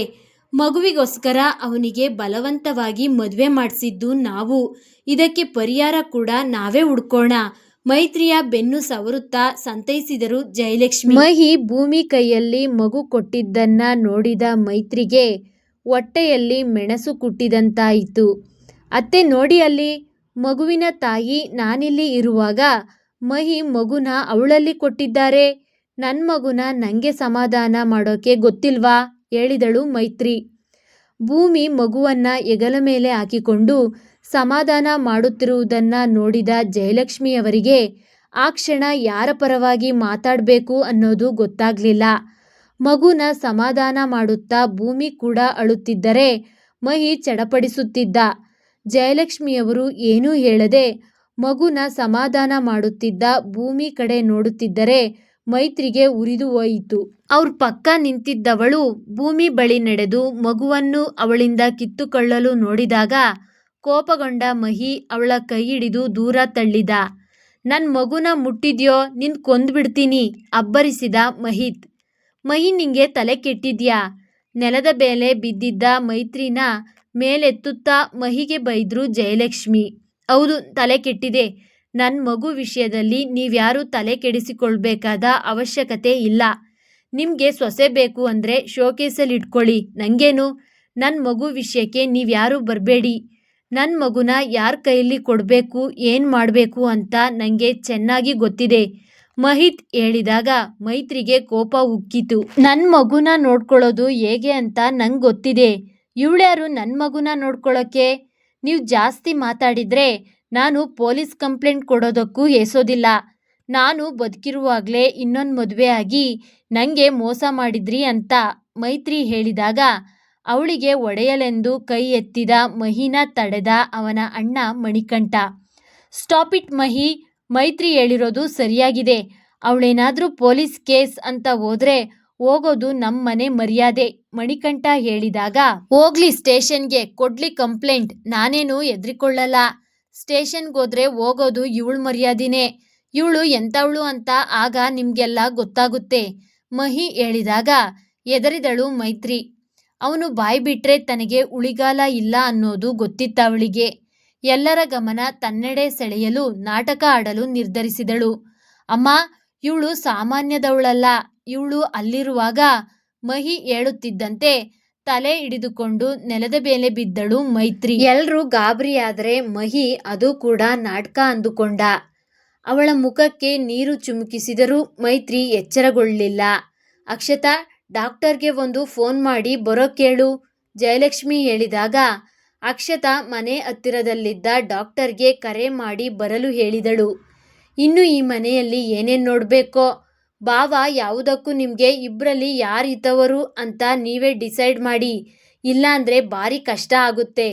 ಮಗುವಿಗೋಸ್ಕರ ಅವನಿಗೆ ಬಲವಂತವಾಗಿ ಮದುವೆ ಮಾಡಿಸಿದ್ದು ನಾವು, ಇದಕ್ಕೆ ಪರಿಹಾರ ಕೂಡ ನಾವೇ ಹುಡ್ಕೋಣ. ಮೈತ್ರಿಯ ಬೆನ್ನು ಸವರುತ್ತಾ ಸಂತೈಸಿದರು ಜಯಲಕ್ಷ್ಮಿ. ಮಹಿ ಭೂಮಿ ಕೈಯಲ್ಲಿ ಮಗು ಕೊಟ್ಟಿದ್ದನ್ನ ನೋಡಿದ ಮೈತ್ರಿಗೆ ಹೊಟ್ಟೆಯಲ್ಲಿ ಮೆಣಸು ಕುಟ್ಟಿದಂತಾಯಿತು. ಅತ್ತೆ ನೋಡಿ ಅಲ್ಲಿ, ಮಗುವಿನ ತಾಯಿ ನಾನಿಲ್ಲಿ ಇರುವಾಗ ಮಹಿ ಮಗುನ ಅವಳಲ್ಲಿ ಕೊಟ್ಟಿದ್ದಾರೆ. ನನ್ನ ಮಗುನ ನನಗೆ ಸಮಾಧಾನ ಮಾಡೋಕೆ ಗೊತ್ತಿಲ್ವಾ ಹೇಳಿದಳು ಮೈತ್ರಿ. ಭೂಮಿ ಮಗುವನ್ನ ಹೆಗಲ ಮೇಲೆ ಹಾಕಿಕೊಂಡು ಸಮಾಧಾನ ಮಾಡುತ್ತಿರುವುದನ್ನ ನೋಡಿದ ಜಯಲಕ್ಷ್ಮಿಯವರಿಗೆ ಆ ಕ್ಷಣ ಯಾರ ಪರವಾಗಿ ಮಾತಾಡಬೇಕು ಅನ್ನೋದು ಗೊತ್ತಾಗ್ಲಿಲ್ಲ. ಮಗುನ ಸಮಾಧಾನ ಮಾಡುತ್ತಾ ಭೂಮಿ ಕೂಡ ಅಳುತ್ತಿದ್ದರೆ ಮಹಿ ಚಡಪಡಿಸುತ್ತಿದ್ದ. ಜಯಲಕ್ಷ್ಮಿಯವರು ಏನೂ ಹೇಳದೆ ಮಗುನ ಸಮಾಧಾನ ಮಾಡುತ್ತಿದ್ದ ಭೂಮಿ ಕಡೆ ನೋಡುತ್ತಿದ್ದರೆ ಮೈತ್ರಿಗೆ ಉರಿದು ಹೋಯಿತು. ಅವ್ರ ಪಕ್ಕ ನಿಂತಿದ್ದವಳು ಭೂಮಿ ಬಳಿ ನಡೆದು ಮಗುವನ್ನು ಅವಳಿಂದ ಕಿತ್ತುಕೊಳ್ಳಲು ನೋಡಿದಾಗ ಕೋಪಗೊಂಡ ಮಹಿ ಅವಳ ಕೈ ಹಿಡಿದು ದೂರ ತಳ್ಳಿದ. ನನ್ ಮಗುನ ಮುಟ್ಟಿದ್ಯೋ ನಿನ್ ಕೊಂದ್ಬಿಡ್ತೀನಿ ಅಬ್ಬರಿಸಿದ ಮಹಿತ್. ಮಹಿ ನಿಂಗೆ ತಲೆ ಕೆಟ್ಟಿದ್ಯಾ? ನೆಲದ ಮೇಲೆ ಬಿದ್ದಿದ್ದ ಮೈತ್ರಿನ ಮೇಲೆತ್ತುತ್ತಾ ಮಹಿಗೆ ಬೈದ್ರು ಜಯಲಕ್ಷ್ಮಿ. ಹೌದು, ತಲೆ ಕೆಟ್ಟಿದೆ. ನನ್ನ ಮಗು ವಿಷಯದಲ್ಲಿ ನೀವ್ಯಾರೂ ತಲೆ ಕೆಡಿಸಿಕೊಳ್ಬೇಕಾದ ಅವಶ್ಯಕತೆ ಇಲ್ಲ. ನಿಮಗೆ ಸೊಸೆ ಬೇಕು ಅಂದರೆ ಶೋಕೇಸಲ್ಲಿ ಇಟ್ಕೊಳ್ಳಿ, ನನಗೇನು. ನನ್ನ ಮಗು ವಿಷಯಕ್ಕೆ ನೀವ್ಯಾರೂ ಬರಬೇಡಿ. ನನ್ನ ಮಗುನ ಯಾರ ಕೈಯಲ್ಲಿ ಕೊಡಬೇಕು, ಏನು ಮಾಡಬೇಕು ಅಂತ ನನಗೆ ಚೆನ್ನಾಗಿ ಗೊತ್ತಿದೆ. ಮಹಿತ್ ಹೇಳಿದಾಗ ಮೈತ್ರಿಗೆ ಕೋಪ ಉಕ್ಕಿತು. ನನ್ನ ಮಗುನ ನೋಡ್ಕೊಳ್ಳೋದು ಹೇಗೆ ಅಂತ ನಂಗೆ ಗೊತ್ತಿದೆ. ಇವಳ್ಯಾರು ನನ್ನ ಮಗುನ ನೋಡ್ಕೊಳ್ಳೋಕ್ಕೆ? ನೀವು ಜಾಸ್ತಿ ಮಾತಾಡಿದರೆ ನಾನು ಪೊಲೀಸ್ ಕಂಪ್ಲೇಂಟ್ ಕೊಡೋದಕ್ಕೂ ಹೇಸೋದಿಲ್ಲ. ನಾನು ಬದುಕಿರುವಾಗಲೇ ಇನ್ನೊಂದು ಮದುವೆ ಆಗಿ ನನಗೆ ಮೋಸ ಮಾಡಿದ್ರಿ ಅಂತ ಮೈತ್ರಿ ಹೇಳಿದಾಗ ಅವಳಿಗೆ ಒಡೆಯಲೆಂದು ಕೈ ಎತ್ತಿದ ಮಹಿನ ತಡೆದ ಅವನ ಅಣ್ಣ ಮಣಿಕಂಠ. ಸ್ಟಾಪ್ ಇಟ್ ಮಹಿ, ಮೈತ್ರಿ ಹೇಳಿರೋದು ಸರಿಯಾಗಿದೆ. ಅವಳೇನಾದರೂ ಪೊಲೀಸ್ ಕೇಸ್ ಅಂತ ಹೋದ್ರೆ ಹೋಗೋದು ನಮ್ಮ ಮನೆ ಮರ್ಯಾದೆ, ಮಣಿಕಂಠ ಹೇಳಿದಾಗ ಹೋಗ್ಲಿ ಸ್ಟೇಷನ್ಗೆ, ಕೊಡ್ಲಿ ಕಂಪ್ಲೇಂಟ್, ನಾನೇನು ಎದ್ರಿಕೊಳ್ಳಲ್ಲ. ಸ್ಟೇಷನ್ಗೆ ಹೋದ್ರೆ ಹೋಗೋದು ಇವಳು ಮರ್ಯಾದಿನೇ. ಇವಳು ಎಂಥವಳು ಅಂತ ಆಗ ನಿಮಗೆಲ್ಲ ಗೊತ್ತಾಗುತ್ತೆ, ಮಹಿ ಹೇಳಿದಾಗ ಎದರಿದಳು ಮೈತ್ರಿ. ಅವನು ಬಾಯಿ ಬಿಟ್ರೆ ತನಗೆ ಉಳಿಗಾಲ ಇಲ್ಲ ಅನ್ನೋದು ಗೊತ್ತಿತ್ತವಳಿಗೆ. ಎಲ್ಲರ ಗಮನ ತನ್ನೆಡೆ ಸೆಳೆಯಲು ನಾಟಕ ಆಡಲು ನಿರ್ಧರಿಸಿದಳು. ಅಮ್ಮ, ಇವಳು ಸಾಮಾನ್ಯದವಳಲ್ಲ. ಇವಳು ಅಲ್ಲಿರುವಾಗ ಮಹಿ ಹೇಳುತ್ತಿದ್ದಂತೆ ತಲೆ ಹಿಡಿದುಕೊಂಡು ನೆಲದ ಮೇಲೆ ಬಿದ್ದಳು ಮೈತ್ರಿ. ಎಲ್ರೂ ಗಾಬರಿಯಾದರೆ ಮಹಿ ಅದು ಕೂಡ ನಾಟಕ ಅಂದುಕೊಂಡ. ಅವಳ ಮುಖಕ್ಕೆ ನೀರು ಚಿಮುಕಿಸಿದರೂ ಮೈತ್ರಿ ಎಚ್ಚರಗೊಳ್ಳಲಿಲ್ಲ. ಅಕ್ಷತಾ, ಡಾಕ್ಟರ್ಗೆ ಒಂದು ಫೋನ್ ಮಾಡಿ ಬರೋಕ್ಕೇಳು, ಜಯಲಕ್ಷ್ಮಿ ಹೇಳಿದಾಗ ಅಕ್ಷತಾ ಮನೆ ಹತ್ತಿರದಲ್ಲಿದ್ದ ಡಾಕ್ಟರ್ಗೆ ಕರೆ ಮಾಡಿ ಬರಲು ಹೇಳಿದಳು. ಇನ್ನು ಈ ಮನೆಯಲ್ಲಿ ಏನೇನು ನೋಡಬೇಕೋ ಬಾವ, ಯಾವುದಕ್ಕೂ ನಿಮಗೆ ಇಬ್ಬರಲ್ಲಿ ಯಾರು ಹಿತವರು ಅಂತ ನೀವೇ ಡಿಸೈಡ್ ಮಾಡಿ, ಇಲ್ಲಾಂದರೆ ಭಾರಿ ಕಷ್ಟ ಆಗುತ್ತೆ.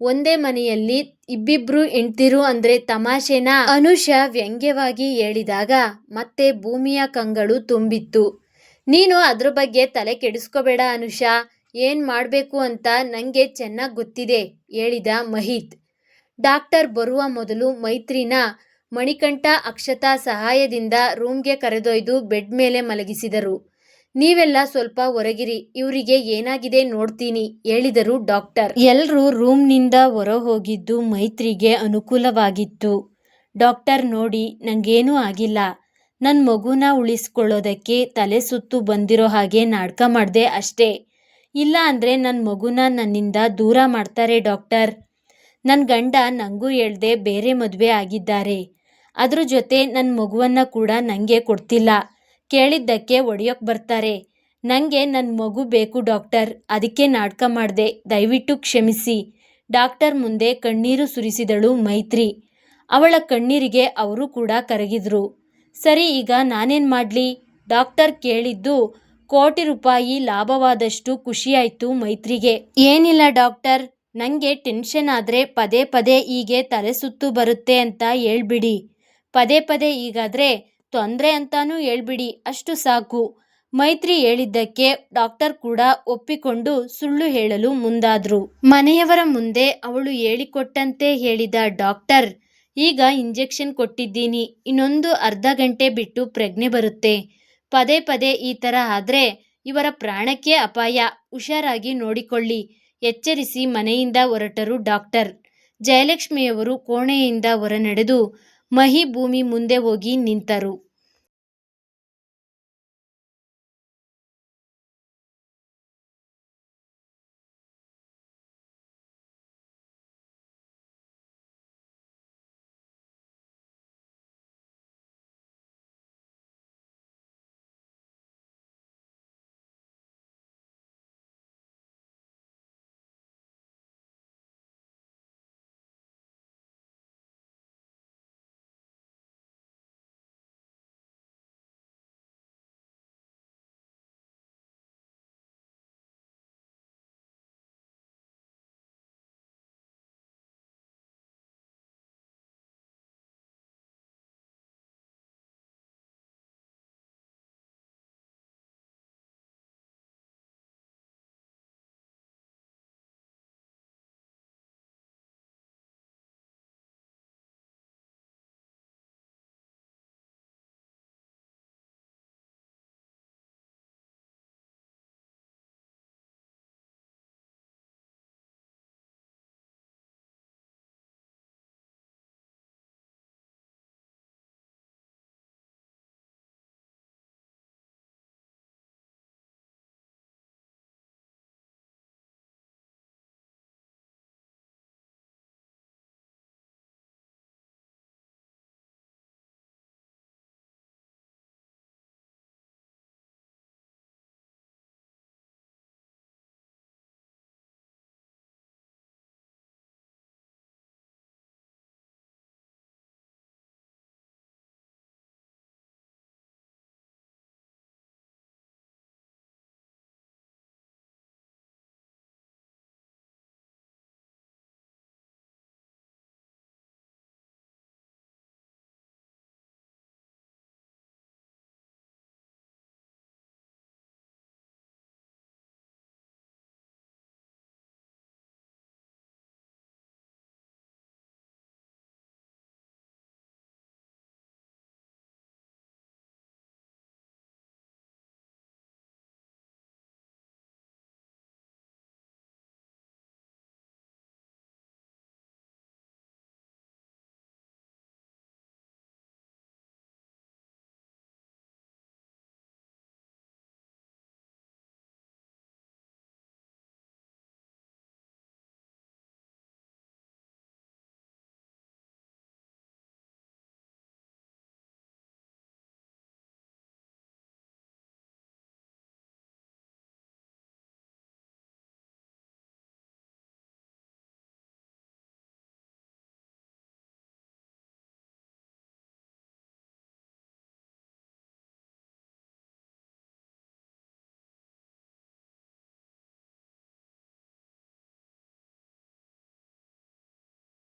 ಒಂದೇ ಮನೆಯಲ್ಲಿ ಇಬ್ಬಿಬ್ರು ಹೆಂಡ್ತಿರು ಅಂದರೆ ತಮಾಷೆನಾ? ಅನುಷ ವ್ಯಂಗ್ಯವಾಗಿ ಹೇಳಿದಾಗ ಮತ್ತೆ ಭೂಮಿಯ ಕಂಗಳು ತುಂಬಿತ್ತು. ನೀನು ಅದ್ರ ಬಗ್ಗೆ ತಲೆ ಕೆಡಿಸ್ಕೋಬೇಡ ಅನುಷಾ, ಏನು ಮಾಡಬೇಕು ಅಂತ ನನಗೆ ಚೆನ್ನಾಗಿ ಗೊತ್ತಿದೆ, ಹೇಳಿದ ಮಹಿತ್. ಡಾಕ್ಟರ್ ಬರುವ ಮೊದಲು ಮೈತ್ರಿನ ಮಣಿಕಂಠ ಅಕ್ಷತಾ ಸಹಾಯದಿಂದ ರೂಮ್ಗೆ ಕರೆದೊಯ್ದು ಬೆಡ್ ಮೇಲೆ ಮಲಗಿಸಿದರು. ನೀವೆಲ್ಲ ಸ್ವಲ್ಪ ಹೊರಗಿರಿ, ಇವರಿಗೆ ಏನಾಗಿದೆ ನೋಡ್ತೀನಿ, ಹೇಳಿದರು ಡಾಕ್ಟರ್. ಎಲ್ಲರೂ ರೂಮ್ನಿಂದ ಹೊರ ಹೋಗಿದ್ದು ಮೈತ್ರಿಗೆ ಅನುಕೂಲವಾಗಿತ್ತು. ಡಾಕ್ಟರ್ ನೋಡಿ, ನನಗೇನೂ ಆಗಿಲ್ಲ. ನನ್ನ ಮಗುನ ಉಳಿಸ್ಕೊಳ್ಳೋದಕ್ಕೆ ತಲೆ ಸುತ್ತು ಬಂದಿರೋ ಹಾಗೆ ನಾಟಕ ಮಾಡಿದೆ ಅಷ್ಟೇ. ಇಲ್ಲ ಅಂದರೆ ನನ್ನ ಮಗುನ ನನ್ನಿಂದ ದೂರ ಮಾಡ್ತಾರೆ ಡಾಕ್ಟರ್. ನನ್ನ ಗಂಡ ನನಗೂ ಹೇಳ್ದೆ ಬೇರೆ ಮದುವೆ ಆಗಿದ್ದಾರೆ. ಅದ್ರ ಜೊತೆ ನನ್ನ ಮಗುವನ್ನು ಕೂಡ ನನಗೆ ಕೊಡ್ತಿಲ್ಲ. ಕೇಳಿದ್ದಕ್ಕೆ ಒಡೆಯೋಕ್ಕೆ ಬರ್ತಾರೆ. ನನಗೆ ನನ್ನ ಮಗು ಬೇಕು ಡಾಕ್ಟರ್, ಅದಕ್ಕೆ ನಾಟಕ ಮಾಡಿದೆ, ದಯವಿಟ್ಟು ಕ್ಷಮಿಸಿ. ಡಾಕ್ಟರ್ ಮುಂದೆ ಕಣ್ಣೀರು ಸುರಿಸಿದಳು ಮೈತ್ರಿ. ಅವಳ ಕಣ್ಣೀರಿಗೆ ಅವರು ಕೂಡ ಕರಗಿದ್ರು. ಸರಿ, ಈಗ ನಾನೇನು ಮಾಡಲಿ? ಡಾಕ್ಟರ್ ಕೇಳಿದ್ದು ಕೋಟಿ ರೂಪಾಯಿ ಲಾಭವಾದಷ್ಟು ಖುಷಿಯಾಯಿತು ಮೈತ್ರಿಗೆ. ಏನಿಲ್ಲ ಡಾಕ್ಟರ್, ನನಗೆ ಟೆನ್ಷನ್ ಆದರೆ ಪದೇ ಪದೇ ಹೀಗೆ ತಲೆ ಸುತ್ತು ಬರುತ್ತೆ ಅಂತ ಹೇಳ್ಬಿಡಿ. ಪದೇ ಪದೇ ಹೀಗಾದರೆ ತೊಂದರೆ ಅಂತಾನೂ ಹೇಳ್ಬಿಡಿ, ಅಷ್ಟು ಸಾಕು. ಮೈತ್ರಿ ಹೇಳಿದ್ದಕ್ಕೆ ಡಾಕ್ಟರ್ ಕೂಡ ಒಪ್ಪಿಕೊಂಡು ಸುಳ್ಳು ಹೇಳಲು ಮುಂದಾದ್ರು. ಮನೆಯವರ ಮುಂದೆ ಅವಳು ಹೇಳಿಕೊಟ್ಟಂತೆ ಹೇಳಿದ ಡಾಕ್ಟರ್, ಈಗ ಇಂಜೆಕ್ಷನ್ ಕೊಟ್ಟಿದ್ದೀನಿ, ಇನ್ನೊಂದು ಅರ್ಧ ಗಂಟೆ ಬಿಟ್ಟು ಪ್ರಜ್ಞೆ ಬರುತ್ತೆ. ಪದೇ ಪದೇ ಈ ಥರ ಆದರೆ ಇವರ ಪ್ರಾಣಕ್ಕೆ ಅಪಾಯ, ಹುಷಾರಾಗಿ ನೋಡಿಕೊಳ್ಳಿ, ಎಚ್ಚರಿಸಿ ಮನೆಯಿಂದ ಹೊರಟರು ಡಾಕ್ಟರ್. ಜಯಲಕ್ಷ್ಮಿಯವರು ಕೋಣೆಯಿಂದ ಹೊರ ನಡೆದು ಮಹಿ ಭೂಮಿ ಮುಂದೆ ಹೋಗಿ ನಿಂತರು.